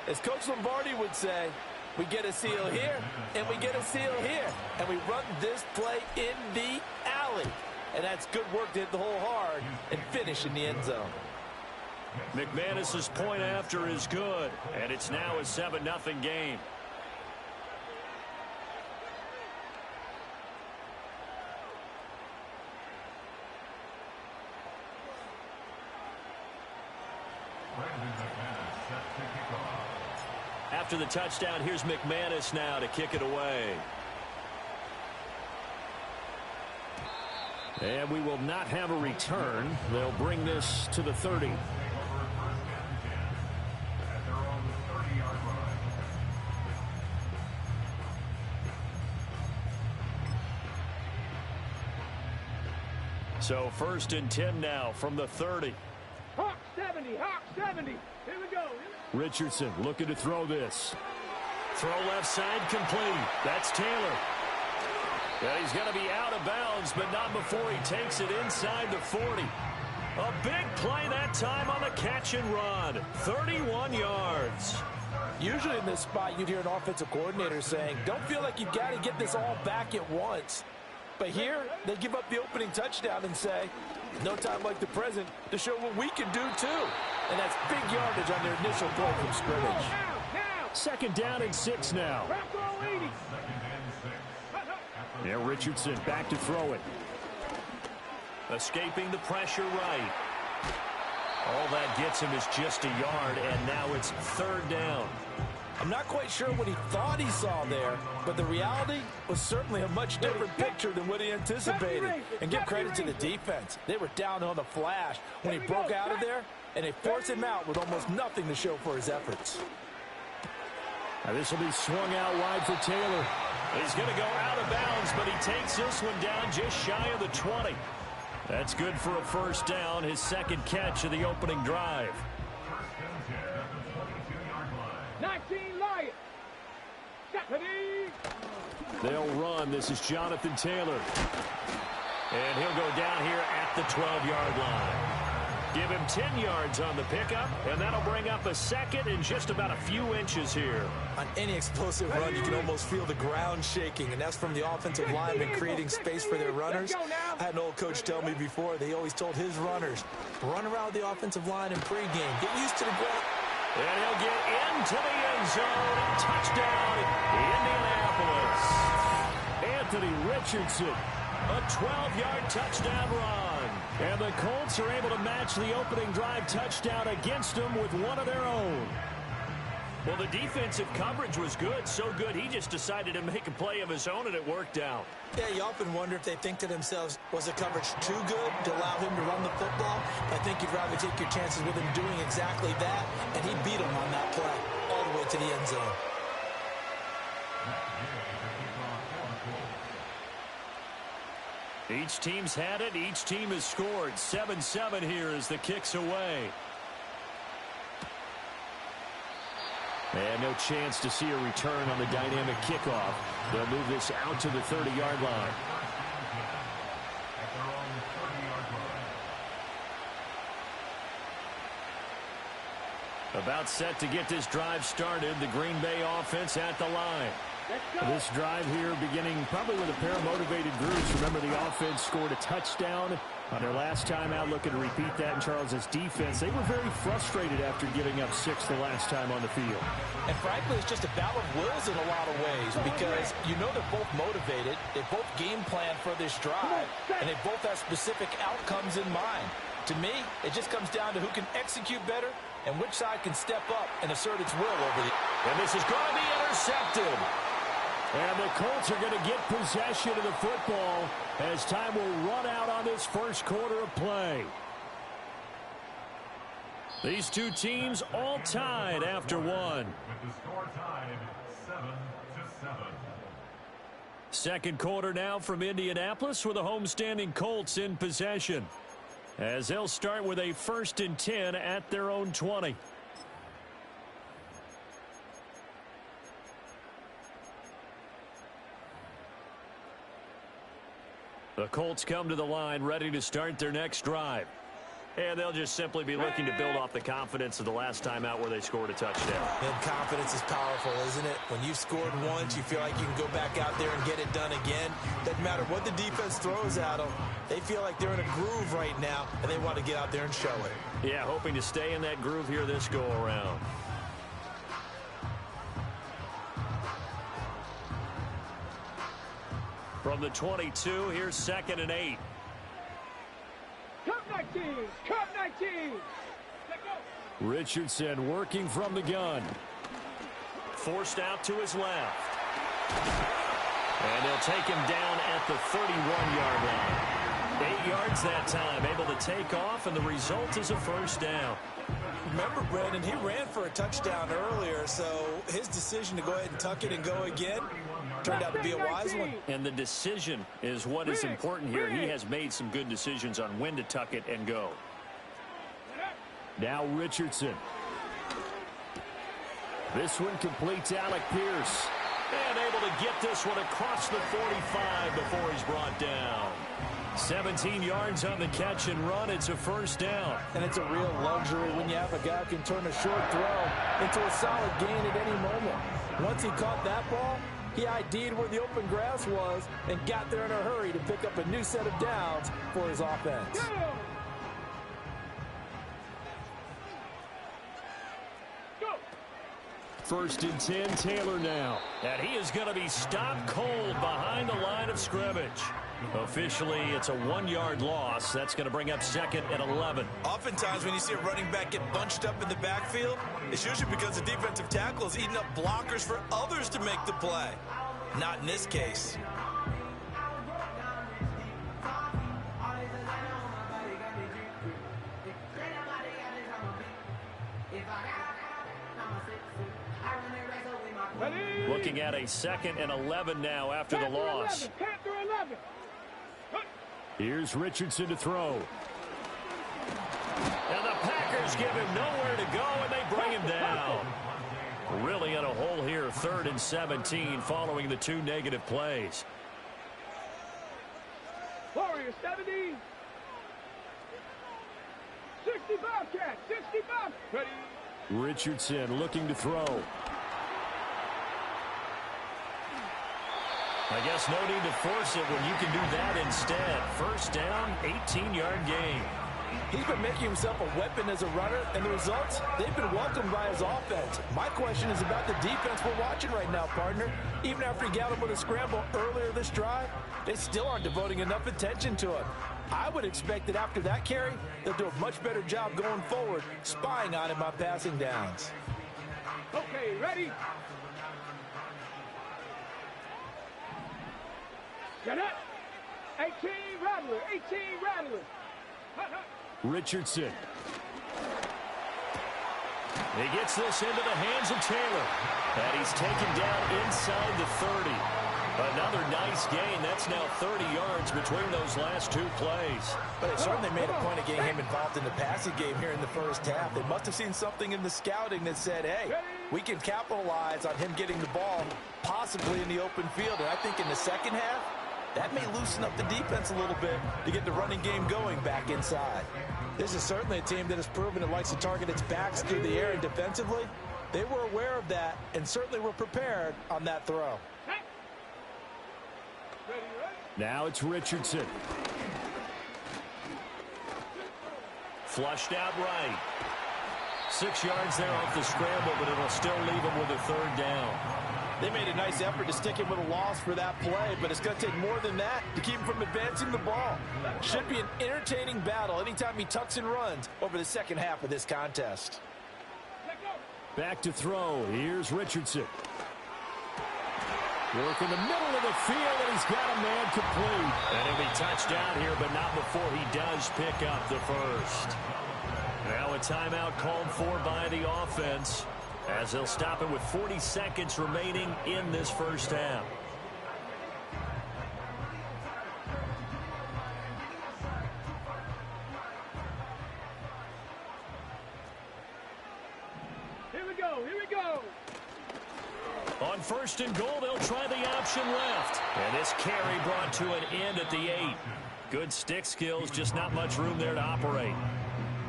As Coach Lombardi would say, we get a seal here, and we get a seal here, and we run this play in the alley. And that's good work to hit the hole hard and finish in the end zone. McManus's point after is good, and it's now a 7-0 game. After the touchdown, here's McManus now to kick it away. And we will not have a return. They'll bring this to the 30. So 1st and 10 now from the 30. Hawk 70, Hawk 70. Here we go. Richardson looking to throw this. Throw left side complete. That's Taylor. Yeah, he's going to be out of bounds, but not before he takes it inside the 40. A big play that time on the catch and run. 31 yards. Usually in this spot, you'd hear an offensive coordinator saying, don't feel like you've got to get this all back at once. But here, they give up the opening touchdown and say, no time like the present to show what we can do too. And that's big yardage on their initial play from scrimmage. Now. 2nd down and 6 now. Yeah, Richardson back to throw it. Escaping the pressure right. All that gets him is just a yard, and now it's 3rd down. I'm not quite sure what he thought he saw there, but the reality was certainly a much different picture than what he anticipated. And give credit to the defense. They were down on the flash when he broke out of there, and they forced him out with almost nothing to show for his efforts. Now this will be swung out wide for Taylor. He's going to go out of bounds, but he takes this one down just shy of the 20. That's good for a first down, his second catch of the opening drive. 19 Lions. Stephanie. They'll run. This is Jonathan Taylor. And he'll go down here at the 12-yard line. Give him 10 yards on the pickup, and that'll bring up a second in just about a few inches here. On any explosive run, you can almost feel the ground shaking, and that's from the offensive linemen creating space for their runners. I had an old coach tell me before, they always told his runners, run around the offensive line in pregame. Get used to the ground. And he'll get into the end zone. Touchdown, Indianapolis. Anthony Richardson, a 12-yard touchdown run. And the Colts are able to match the opening drive touchdown against them with one of their own. Well, the defensive coverage was good, so good he just decided to make a play of his own, and it worked out. Yeah, you often wonder if they think to themselves, was the coverage too good to allow him to run the football? I think you'd rather take your chances with him doing exactly that, and he beat him on that play all the way to the end zone. Each team's had it. Each team has scored. 7-7 here as the kick's away. And no chance to see a return on the dynamic kickoff. They'll move this out to the 30-yard line. About set to get this drive started. The Green Bay offense at the line. This drive here beginning probably with a pair of motivated groups. Remember, the offense scored a touchdown on their last time out, looking to repeat that in Charles's defense. They were very frustrated after giving up 6 the last time on the field. And frankly, it's just a battle of wills in a lot of ways because you know they're both motivated. They both game plan for this drive, and they both have specific outcomes in mind. To me, it just comes down to who can execute better and which side can step up and assert its will over the... And this is going to be intercepted. And the Colts are going to get possession of the football as time will run out on this first quarter of play. These two teams all tied after one. With the score tied 7-7. Second quarter now from Indianapolis with the homestanding Colts in possession, as they'll start with a 1st and 10 at their own 20. The Colts come to the line ready to start their next drive. And they'll just simply be looking to build off the confidence of the last time out where they scored a touchdown. And confidence is powerful, isn't it? When you've scored once, you feel like you can go back out there and get it done again. Doesn't matter what the defense throws at them. They feel like they're in a groove right now, and they want to get out there and show it. Yeah, hoping to stay in that groove here this go-around. From the 22, here's 2nd and 8. Cup 19! Cup 19! Let go! Richardson working from the gun. Forced out to his left. And they'll take him down at the 31-yard line. 8 yards that time, able to take off, and the result is a first down. Remember, Brandon, he ran for a touchdown earlier, so his decision to go ahead and tuck it and go again turned out to be a wise one. And the decision is what is important here. He has made some good decisions on when to tuck it and go. Now Richardson. This one completes Alec Pierce. And able to get this one across the 45 before he's brought down. 17 yards on the catch and run. It's a first down. And it's a real luxury when you have a guy who can turn a short throw into a solid gain at any moment. Once he caught that ball, he ID'd where the open grass was and got there in a hurry to pick up a new set of downs for his offense. First and 10, Taylor now. And he is going to be stopped cold behind the line of scrimmage. Officially, it's a 1-yard loss. That's going to bring up 2nd and 11. Oftentimes, when you see a running back get bunched up in the backfield, it's usually because the defensive tackle is eating up blockers for others to make the play. Not in this case. looking at a 2nd and 11 now after the loss. 10 through 11. Here's Richardson to throw. And the Packers give him nowhere to go, and they bring him down. Really in a hole here, 3rd and 17, following the 2 negative plays. Warriors 70. 65 catch. 65. Ready. Richardson looking to throw. I guess no need to force it when you can do that instead. 1st down, 18-yard gain. He's been making himself a weapon as a runner, and the results, they've been welcomed by his offense. My question is about the defense we're watching right now, partner. Even after he got him with a scramble earlier this drive, they still aren't devoting enough attention to him. I would expect that after that carry, they'll do a much better job going forward, spying on him on passing downs. Okay, ready? Get it? 18 Rattler. 18 Rattler. Richardson. He gets this into the hands of Taylor. And he's taken down inside the 30. Another nice gain. That's now 30 yards between those last 2 plays. But they certainly made a point of getting him involved in the passing game here in the first half. They must have seen something in the scouting that said, hey, we can capitalize on him getting the ball, possibly in the open field. And I think in the second half, that may loosen up the defense a little bit to get the running game going back inside. This is certainly a team that has proven it likes to target its backs through the air, and defensively, they were aware of that and certainly were prepared on that throw. Now it's Richardson. Flushed out right. 6 yards there off the scramble, but it'll still leave him with a 3rd down. They made a nice effort to stick him with a loss for that play, but it's going to take more than that to keep him from advancing the ball. Should be an entertaining battle anytime he tucks and runs over the second half of this contest. Back to throw. Here's Richardson. Work in the middle of the field, and he's got a man complete. And he'll be touchdown here, but not before he does pick up the first. Now a timeout called for by the offense, as they'll stop it with 40 seconds remaining in this first half. Here we go. Here we go. On 1st and goal, they'll try the option left. And this carry brought to an end at the 8. Good stick skills, just not much room there to operate.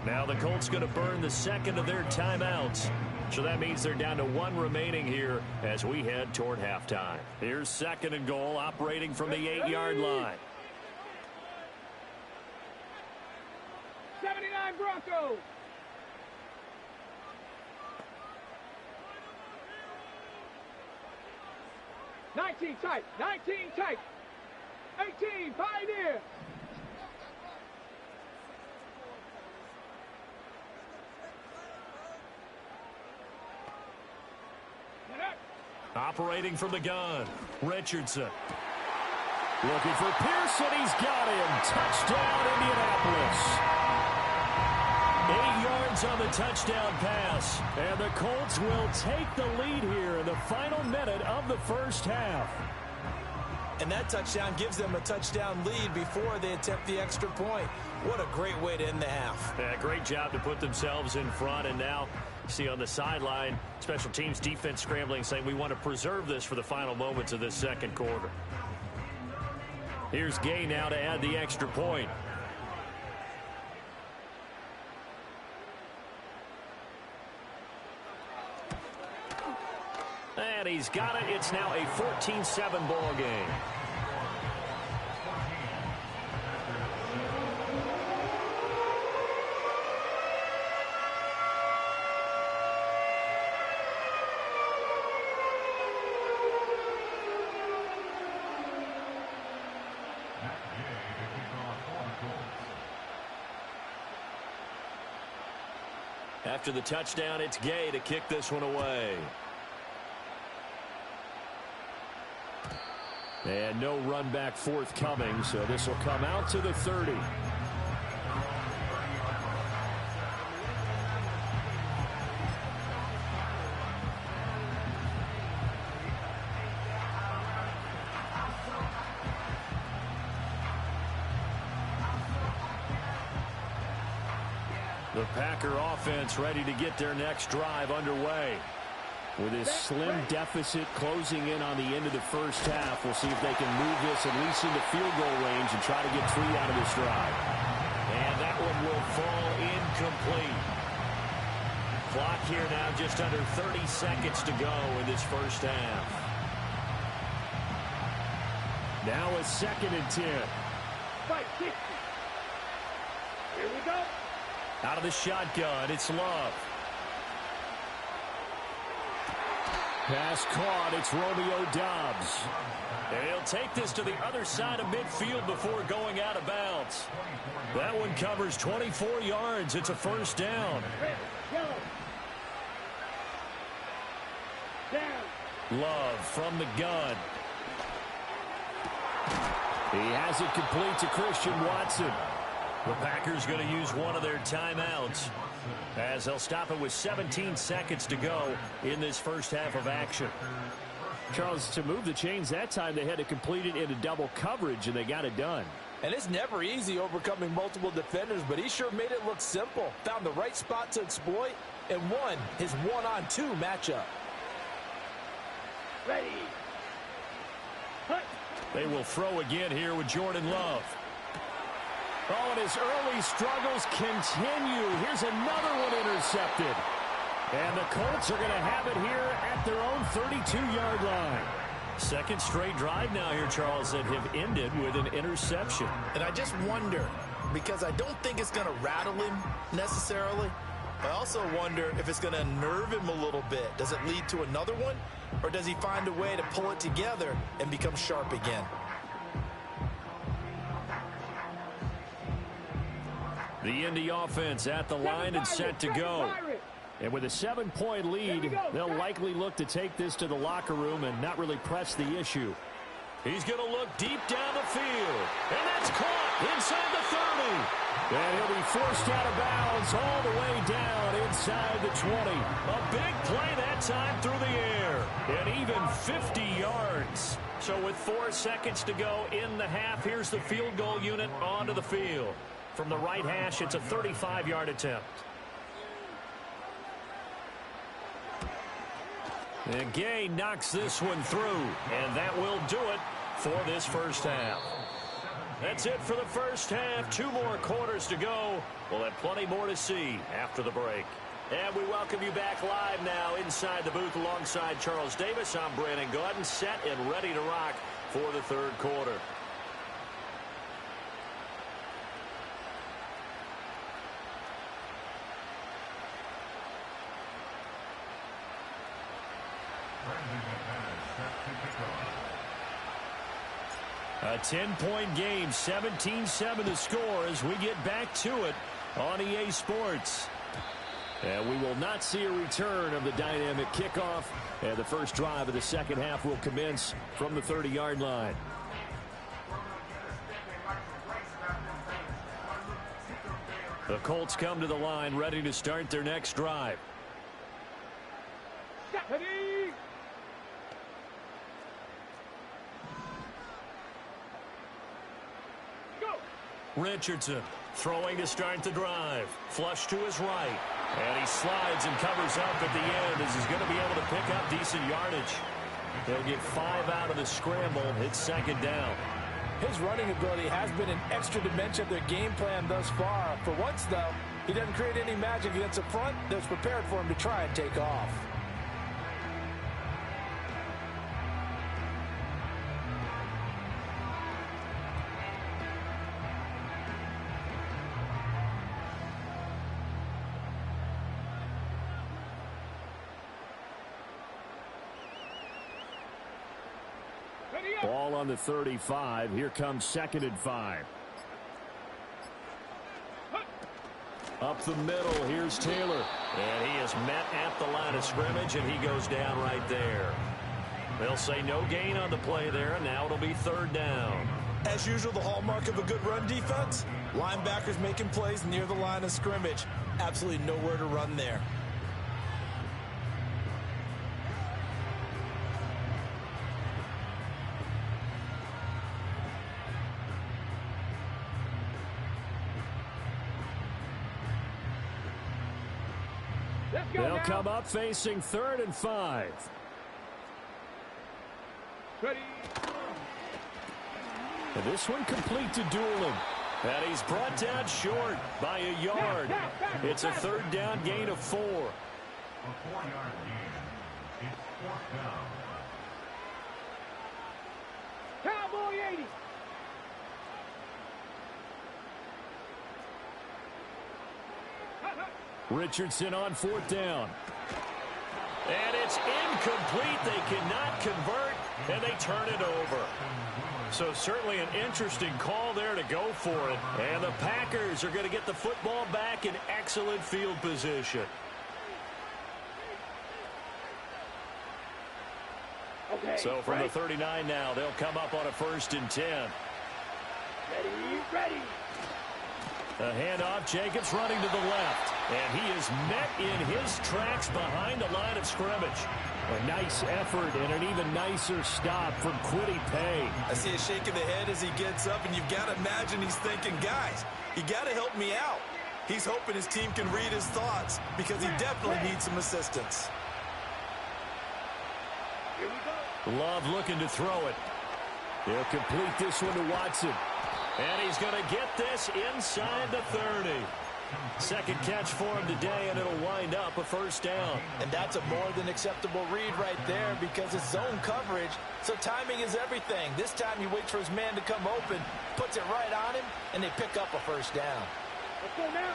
Now the Colts going to burn the 2nd of their timeouts. So that means they're down to 1 remaining here as we head toward halftime. Here's 2nd and goal, operating from the 8-yard line. 79 Broncos. '19 tight. 19 tight. 18 Pioneer. Operating from the gun, Richardson. Looking for Pearson. He's got him. Touchdown, Indianapolis. 8 yards on the touchdown pass. And the Colts will take the lead here in the final minute of the first half. And that touchdown gives them a touchdown lead before they attempt the extra point. What a great way to end the half. Yeah, great job to put themselves in front. And now, see on the sideline, special teams defense scrambling, saying we want to preserve this for the final moments of this second quarter. Here's Gay now to add the extra point. And he's got it. It's now a 14-7 ball game. After the touchdown, it's Gay to kick this one away. And no run back forthcoming, so this will come out to the 30. The Packer offense ready to get their next drive underway. With this slim deficit closing in on the end of the first half, we'll see if they can move this at least into field goal range and try to get 3 out of this drive. And that one will fall incomplete. Clock here now just under 30 seconds to go in this first half. Now a 2nd and 10. 560. Here we go. Out of the shotgun, it's Love. Pass caught, it's Romeo Doubs. And he'll take this to the other side of midfield before going out of bounds. That one covers 24 yards. It's a first down. Red, yellow. Down. Love from the gun. He has it complete to Christian Watson. The Packers going to use one of their timeouts as they'll stop it with 17 seconds to go in this first half of action. Charles, to move the chains that time, they had to complete it into double coverage, and they got it done. And it's never easy overcoming multiple defenders, but he sure made it look simple. Found the right spot to exploit and won his 1-on-2 matchup. Ready. Hut. They will throw again here with Jordan Love. Oh, and his early struggles continue. Here's another one intercepted. And the Colts are going to have it here at their own 32-yard line. Second straight drive now here, Charles, that have ended with an interception. And I just wonder, because I don't think it's going to rattle him necessarily. I also wonder if it's going to unnerve him a little bit. Does it lead to another one? Or does he find a way to pull it together and become sharp again? The Indy offense at the line and set to go. And with a 7-point lead, they'll likely look to take this to the locker room and not really press the issue. He's going to look deep down the field. And that's caught inside the 30. And he'll be forced out of bounds all the way down inside the 20. A big play that time through the air. And even 50 yards. So with 4 seconds to go in the half, here's the field goal unit onto the field. From the right hash, it's a 35-yard attempt. And Gay knocks this one through, and that will do it for this first half. That's it for the first half. 2 more quarters to go. We'll have plenty more to see after the break. And we welcome you back live now inside the booth alongside Charles Davis. I'm Brandon Gaudin, set and ready to rock for the third quarter. A 10-point game, 17-7 the score as we get back to it on EA Sports. And we will not see a return of the dynamic kickoff. And the first drive of the second half will commence from the 30-yard line. The Colts come to the line ready to start their next drive. Ready. Richardson throwing to start the drive. Flush to his right. And he slides and covers up at the end as he's going to be able to pick up decent yardage. He'll get 5 out of the scramble. It's second down. His running ability has been an extra dimension of their game plan thus far. For once, though, he doesn't create any magic against the front that's prepared for him to try and take off. Ball on the 35. Here comes 2nd and 5. Up the middle, here's Taylor. And he is met at the line of scrimmage, and he goes down right there. They'll say no gain on the play there, and now it'll be third down. As usual, the hallmark of a good run defense, linebackers making plays near the line of scrimmage. Absolutely nowhere to run there. They'll come up facing 3rd and 5. Ready. And this one complete to Doolin. And he's brought down short by a yard. It's a 3rd down gain of 4. A 4-yard gain. It's 4th down. Cowboy 80. Richardson on 4th down. And it's incomplete. They cannot convert, and they turn it over. So certainly an interesting call there to go for it. And the Packers are going to get the football back in excellent field position. Okay, So from the 39 now, they'll come up on a 1st and 10. Ready. A handoff, Jacobs running to the left. And he is met in his tracks behind the line of scrimmage. A nice effort and an even nicer stop from Kwity Paye. I see a shake of the head as he gets up, and you've got to imagine he's thinking, guys, you got to help me out. He's hoping his team can read his thoughts because he definitely needs some assistance. Here we go. Love looking to throw it. He'll complete this one to Watson. And he's going to get this inside the 30. Second catch for him today, and it'll wind up a 1st down. And that's a more than acceptable read right there because it's zone coverage, so timing is everything. This time he waits for his man to come open, puts it right on him, and they pick up a 1st down. Let's go now.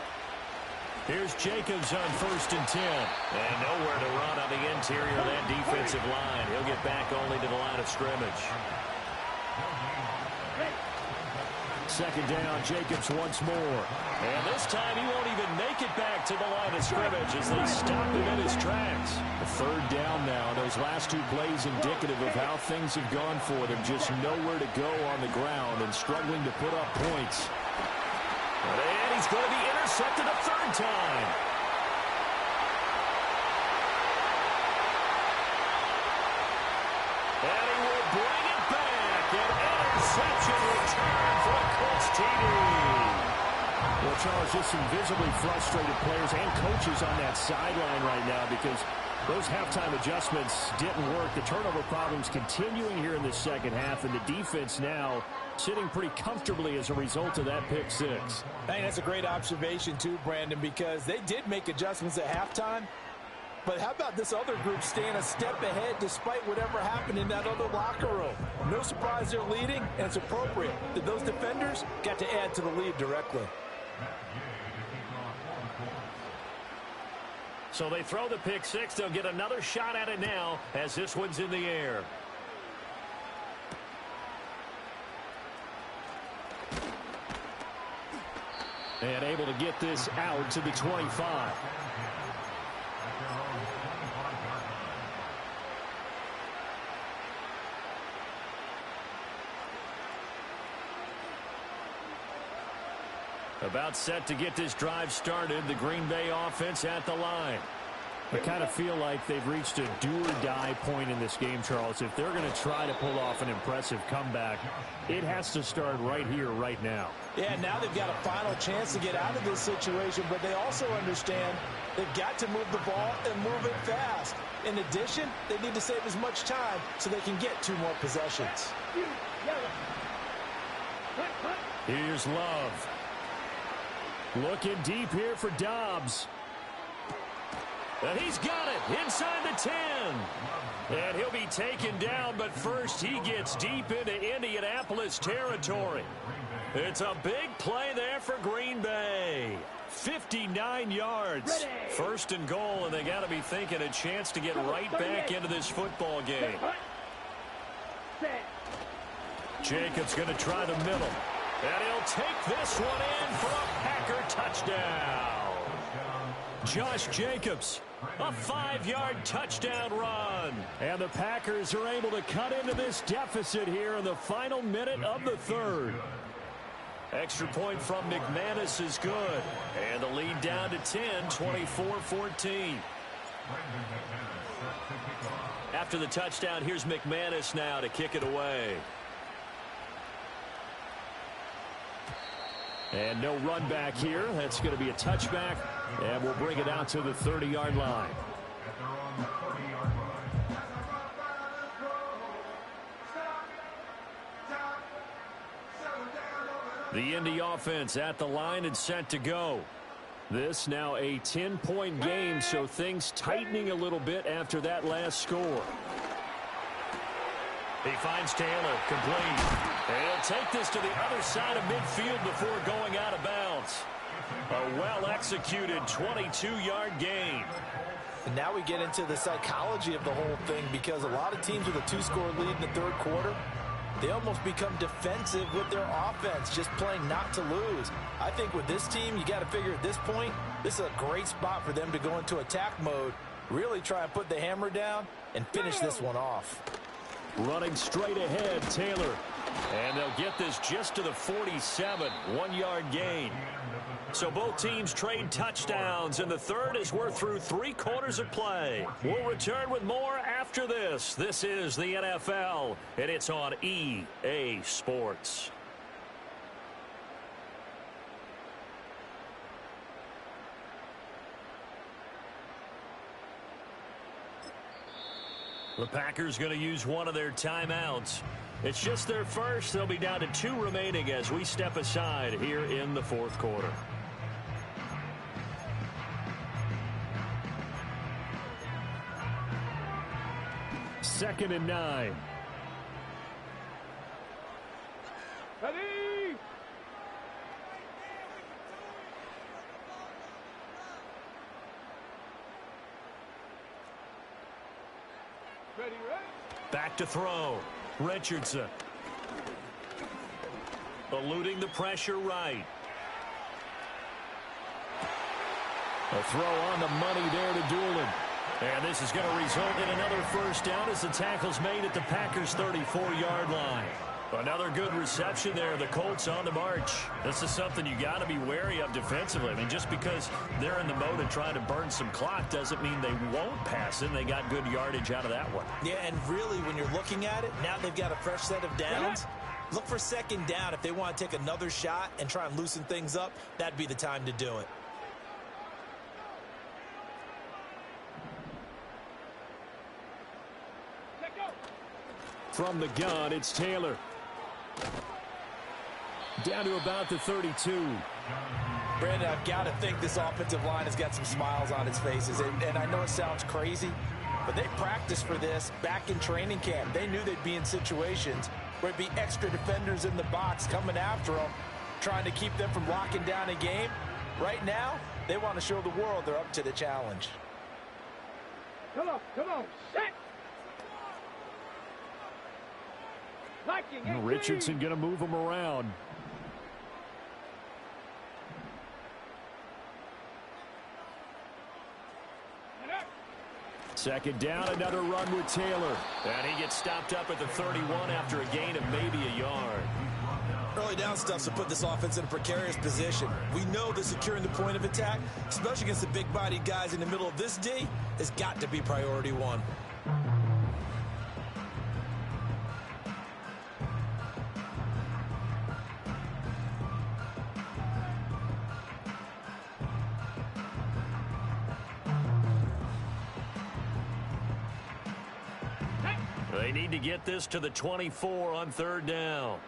Here's Jacobs on 1st and 10. And nowhere to run on the interior of that defensive line. He'll get back only to the line of scrimmage. 2nd down, Jacobs once more. And this time he won't even make it back to the line of scrimmage as they stop him in his tracks. The 3rd down now. Those last 2 plays indicative of how things have gone for them. Just nowhere to go on the ground and struggling to put up points. And he's going to be intercepted a 3rd time. And he will bring it back. An interception return for a Colts TD. Well, Charles, just some visibly frustrated players and coaches on that sideline right now because those halftime adjustments didn't work. The turnover problems continuing here in the 2nd half, and the defense now sitting pretty comfortably as a result of that pick 6. Hey, that's a great observation too, Brandon, because they did make adjustments at halftime. But how about this other group staying a step ahead despite whatever happened in that other locker room? No surprise they're leading, and it's appropriate that those defenders got to add to the lead directly. So they throw the pick 6. They'll get another shot at it now as this one's in the air. And able to get this out to the 25. About set to get this drive started. The Green Bay offense at the line. I kind of feel like they've reached a do-or-die point in this game, Charles. If they're going to try to pull off an impressive comeback, it has to start right here, right now. Yeah, now they've got a final chance to get out of this situation, but they also understand they've got to move the ball and move it fast. In addition, they need to save as much time so they can get 2 more possessions. Here's Love. Looking deep here for Dobbs. And he's got it inside the 10. And he'll be taken down, but first he gets deep into Indianapolis territory. It's a big play there for Green Bay. 59 yards. First and goal, and they got to be thinking a chance to get right back into this football game. Jacobs going to try the middle. And he'll take this one in for a Packer touchdown. Josh Jacobs, a 5-yard touchdown run. And the Packers are able to cut into this deficit here in the final minute of the 3rd. Extra point from McManus is good. And the lead down to 10, 24-14. After the touchdown, here's McManus now to kick it away. And no run back here. That's going to be a touchback, and we'll bring it out to the 30-yard line. The Indy offense at the line and set to go. This now a 10-point game, so things tightening a little bit after that last score. He finds Taylor, complete. And he'll take this to the other side of midfield before going out of bounds. A well-executed 22-yard gain. And now we get into the psychology of the whole thing, because a lot of teams with a 2-score lead in the third quarter, they almost become defensive with their offense, just playing not to lose. I think with this team, you got to figure at this point, this is a great spot for them to go into attack mode, really try and put the hammer down and finish this one off. Running straight ahead, Taylor. And they'll get this just to the 47, 1-yard gain. So both teams trade touchdowns, and the third as we're through 3 quarters of play. We'll return with more after this. This is the NFL, and it's on EA Sports. The Packers going to use one of their timeouts. It's just their first. They'll be down to 2 remaining as we step aside here in the fourth quarter. Second and 9. Ready? Ready, ready? Back to throw. Richardson. Eluding the pressure right. A throw on the money there to Doolin. And this is going to result in another first down as the tackle's made at the Packers' 34-yard line. Another good reception there. The Colts on the march. This is something you got to be wary of defensively. I mean, just because they're in the mode of trying to burn some clock doesn't mean they won't pass it. They got good yardage out of that one. Yeah, and really, when you're looking at it, now they've got a fresh set of downs. Look for second down. If they want to take another shot and try and loosen things up, that'd be the time to do it. From the gun, it's Taylor. Down to about the 32. Brandon, I've got to think this offensive line has got some smiles on its faces. And I know it sounds crazy, but they practiced for this back in training camp. They knew they'd be in situations where it'd be extra defenders in the box coming after them, trying to keep them from locking down a game. Right now, they want to show the world they're up to the challenge. Come on, set! Richardson going to move him around. Second down, another run with Taylor. And he gets stopped up at the 31 after a gain of maybe a yard. Early down stuff to put this offense in a precarious position. We know that securing the point of attack, especially against the big-bodied guys in the middle of this D, has got to be priority one. They need to get this to the 24 on third down.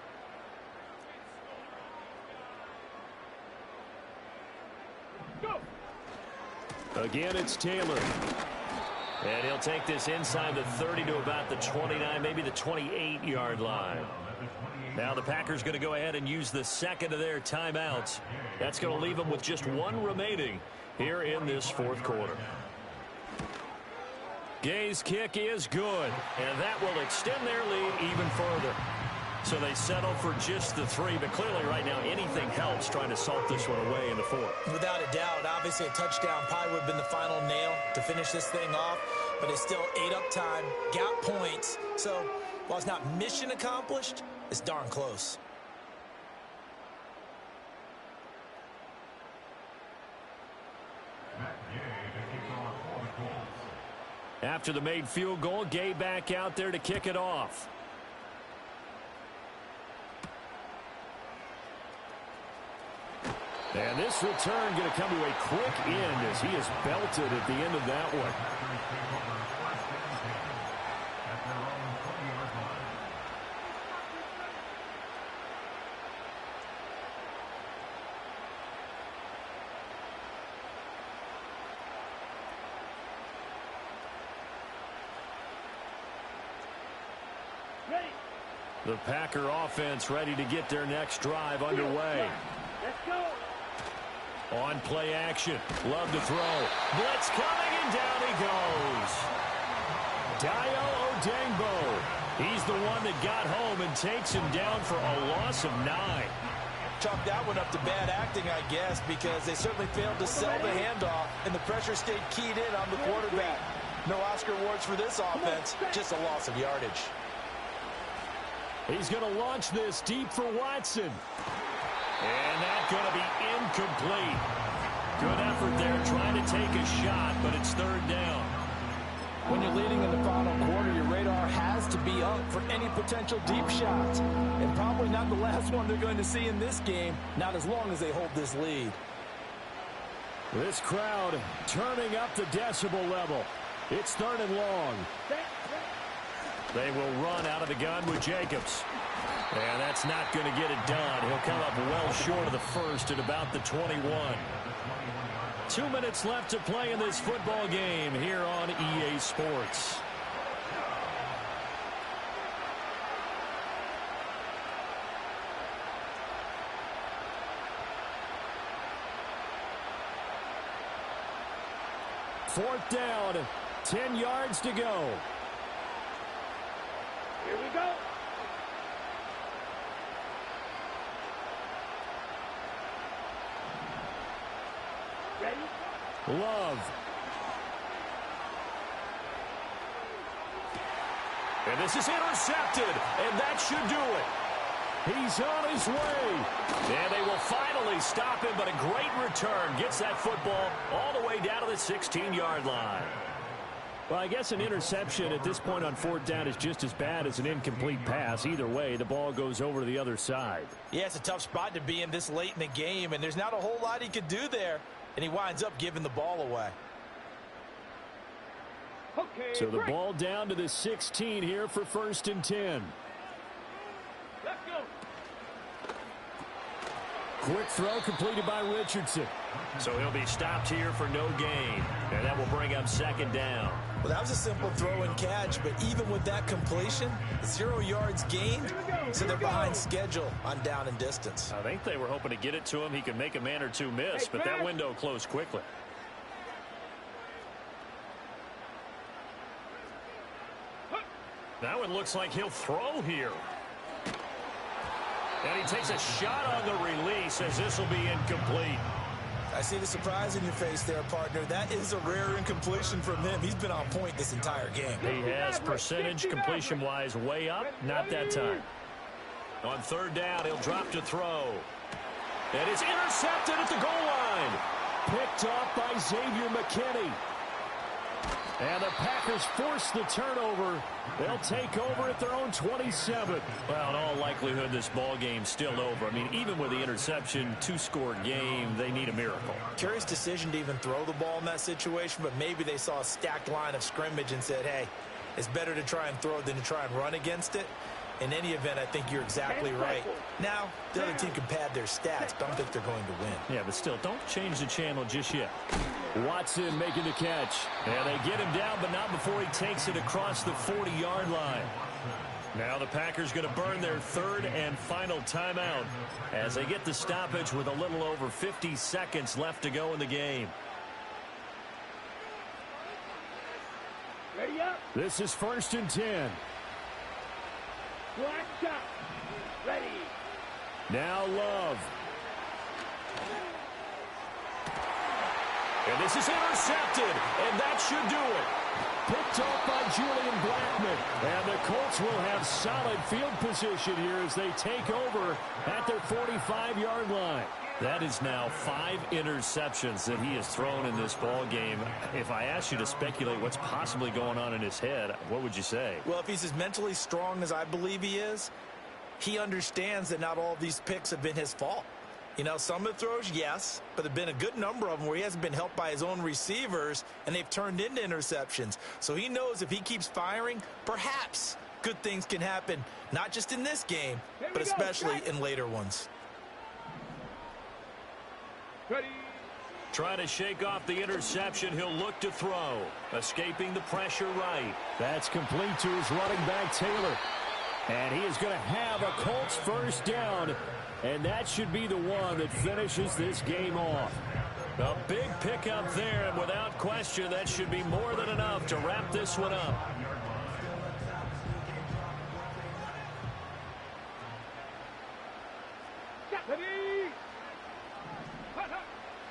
Again, it's Taylor. And he'll take this inside the 30 to about the 29, maybe the 28-yard line. Now the Packers going to go ahead and use the second of their timeouts. That's going to leave them with just 1 remaining here in this fourth quarter. Gay's kick is good, and that will extend their lead even further. So they settle for just the 3, but clearly right now anything helps trying to salt this one away in the fourth. Without a doubt, obviously a touchdown probably would have been the final nail to finish this thing off, but it's still ate up time, got points. So while it's not mission accomplished, it's darn close. After the made field goal, Gay back out there to kick it off. And this return going to come to a quick end as he is belted at the end of that one. The Packer offense ready to get their next drive underway. Let's go. On play action. Love to throw. Blitz coming, and down he goes. Dio Odengbo. He's the one that got home and takes him down for a loss of 9. Chalk that one up to bad acting, I guess, because they certainly failed to sell the handoff, and the pressure stayed keyed in on the quarterback. No Oscar awards for this offense, just a loss of yardage. He's going to launch this deep for Watson. And that's going to be incomplete. Good effort there trying to take a shot, but it's third down. When you're leading in the final quarter, your radar has to be up for any potential deep shots. And probably not the last one they're going to see in this game, not as long as they hold this lead. This crowd turning up the decibel level. It's third and long. They will run out of the gun with Jacobs. And that's not going to get it done. He'll come up well short of the first at about the 21. 2 minutes left to play in this football game here on EA Sports. Fourth down, 10 yards to go. Here we go. Ready? Love. And this is intercepted, and that should do it. He's on his way. And they will finally stop him, but a great return gets that football all the way down to the 16-yard line. Well, I guess an interception at this point on fourth down is just as bad as an incomplete pass. Either way, the ball goes over to the other side. Yeah, it's a tough spot to be in this late in the game, and there's not a whole lot he could do there, and he winds up giving the ball away. Okay, so the ball down to the 16 here for first and 10. Let's go. Quick throw completed by Richardson. So he'll be stopped here for no gain. And that will bring up second down. Well, that was a simple throw and catch, but even with that completion, 0 yards gained, so they're behind schedule on down and distance. I think they were hoping to get it to him. He could make a man or two miss, but that window closed quickly. That one looks like he'll throw here. And he takes a shot on the release as this will be incomplete. I see the surprise in your face there, partner. That is a rare incompletion from him. He's been on point this entire game. He has percentage completion-wise way up. Not that time. On third down, he'll drop to throw. And it's intercepted at the goal line. Picked off by Xavier McKinney. And the Packers force the turnover. They'll take over at their own 27. Well, in all likelihood, this ball game's still over. I mean, even with the interception, 2-score game, they need a miracle. Curious decision to even throw the ball in that situation, but maybe they saw a stacked line of scrimmage and said, hey, it's better to try and throw than to try and run against it. In any event, I think you're exactly right. Now, the other team can pad their stats, but I don't think they're going to win. Yeah, but still, don't change the channel just yet. Watson making the catch. And they get him down, but not before he takes it across the 40-yard line. Now the Packers going to burn their third and final timeout as they get the stoppage with a little over 50 seconds left to go in the game. Ready up. This is first and 10. Black shot. Ready. Now Love. And this is intercepted, and that should do it. Picked off by Julian Blackman. And the Colts will have solid field position here as they take over at their 45-yard line. That is now 5 interceptions that he has thrown in this ball game. If I asked you to speculate what's possibly going on in his head, what would you say? Well, if he's as mentally strong as I believe he is, he understands that not all of these picks have been his fault. You know, some of the throws, yes, but there have been a good number of them where he hasn't been helped by his own receivers, and they've turned into interceptions. So he knows if he keeps firing, perhaps good things can happen, not just in this game, but especially in later ones. Ready. Trying to shake off the interception, he'll look to throw. Escaping the pressure right. That's complete to his running back, Taylor. And he is going to have a Colts first down, and that should be the one that finishes this game off. A big pickup there, and without question, that should be more than enough to wrap this one up.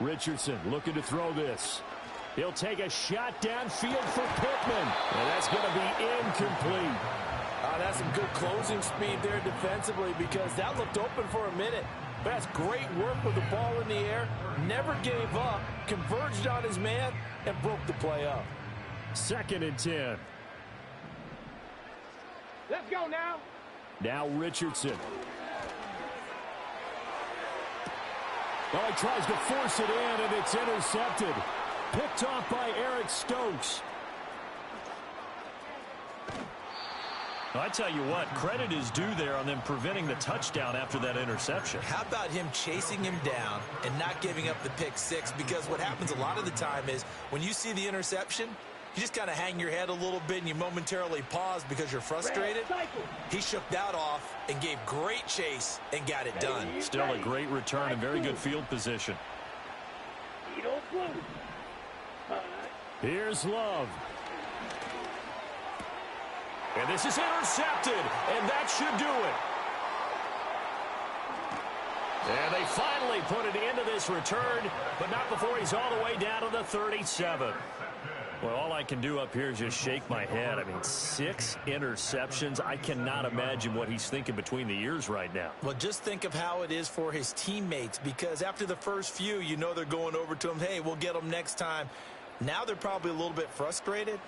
Richardson looking to throw this. He'll take a shot downfield for Pittman. And that's going to be incomplete. That's some good closing speed there defensively because that looked open for a minute. But that's great work with the ball in the air. Never gave up, converged on his man, and broke the play up. 2nd and 10. Let's go now. Now Richardson. Well, he tries to force it in, and it's intercepted. Picked off by Eric Stokes. I tell you what, credit is due there on them preventing the touchdown after that interception. How about him chasing him down and not giving up the pick six? Because what happens a lot of the time is when you see the interception, you just kind of hang your head a little bit and you momentarily pause because you're frustrated. He shook that off and gave great chase and got it done. Still a great return and very good field position. Here's Love. And this is intercepted, and that should do it. And they finally put it into this return, but not before he's all the way down to the 37. Well, all I can do up here is just shake my head. I mean, 6 interceptions. I cannot imagine what he's thinking between the ears right now. Well, just think of how it is for his teammates, because after the first few, you know they're going over to him, hey, we'll get them next time. Now they're probably a little bit frustrated.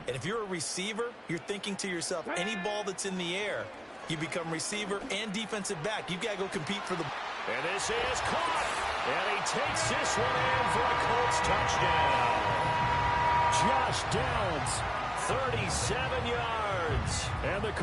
And if you're a receiver, you're thinking to yourself, any ball that's in the air, you become receiver and defensive back. You've got to go compete for the... And this is caught. And he takes this one in for a Colts touchdown. Josh Downs, 37 yards. And the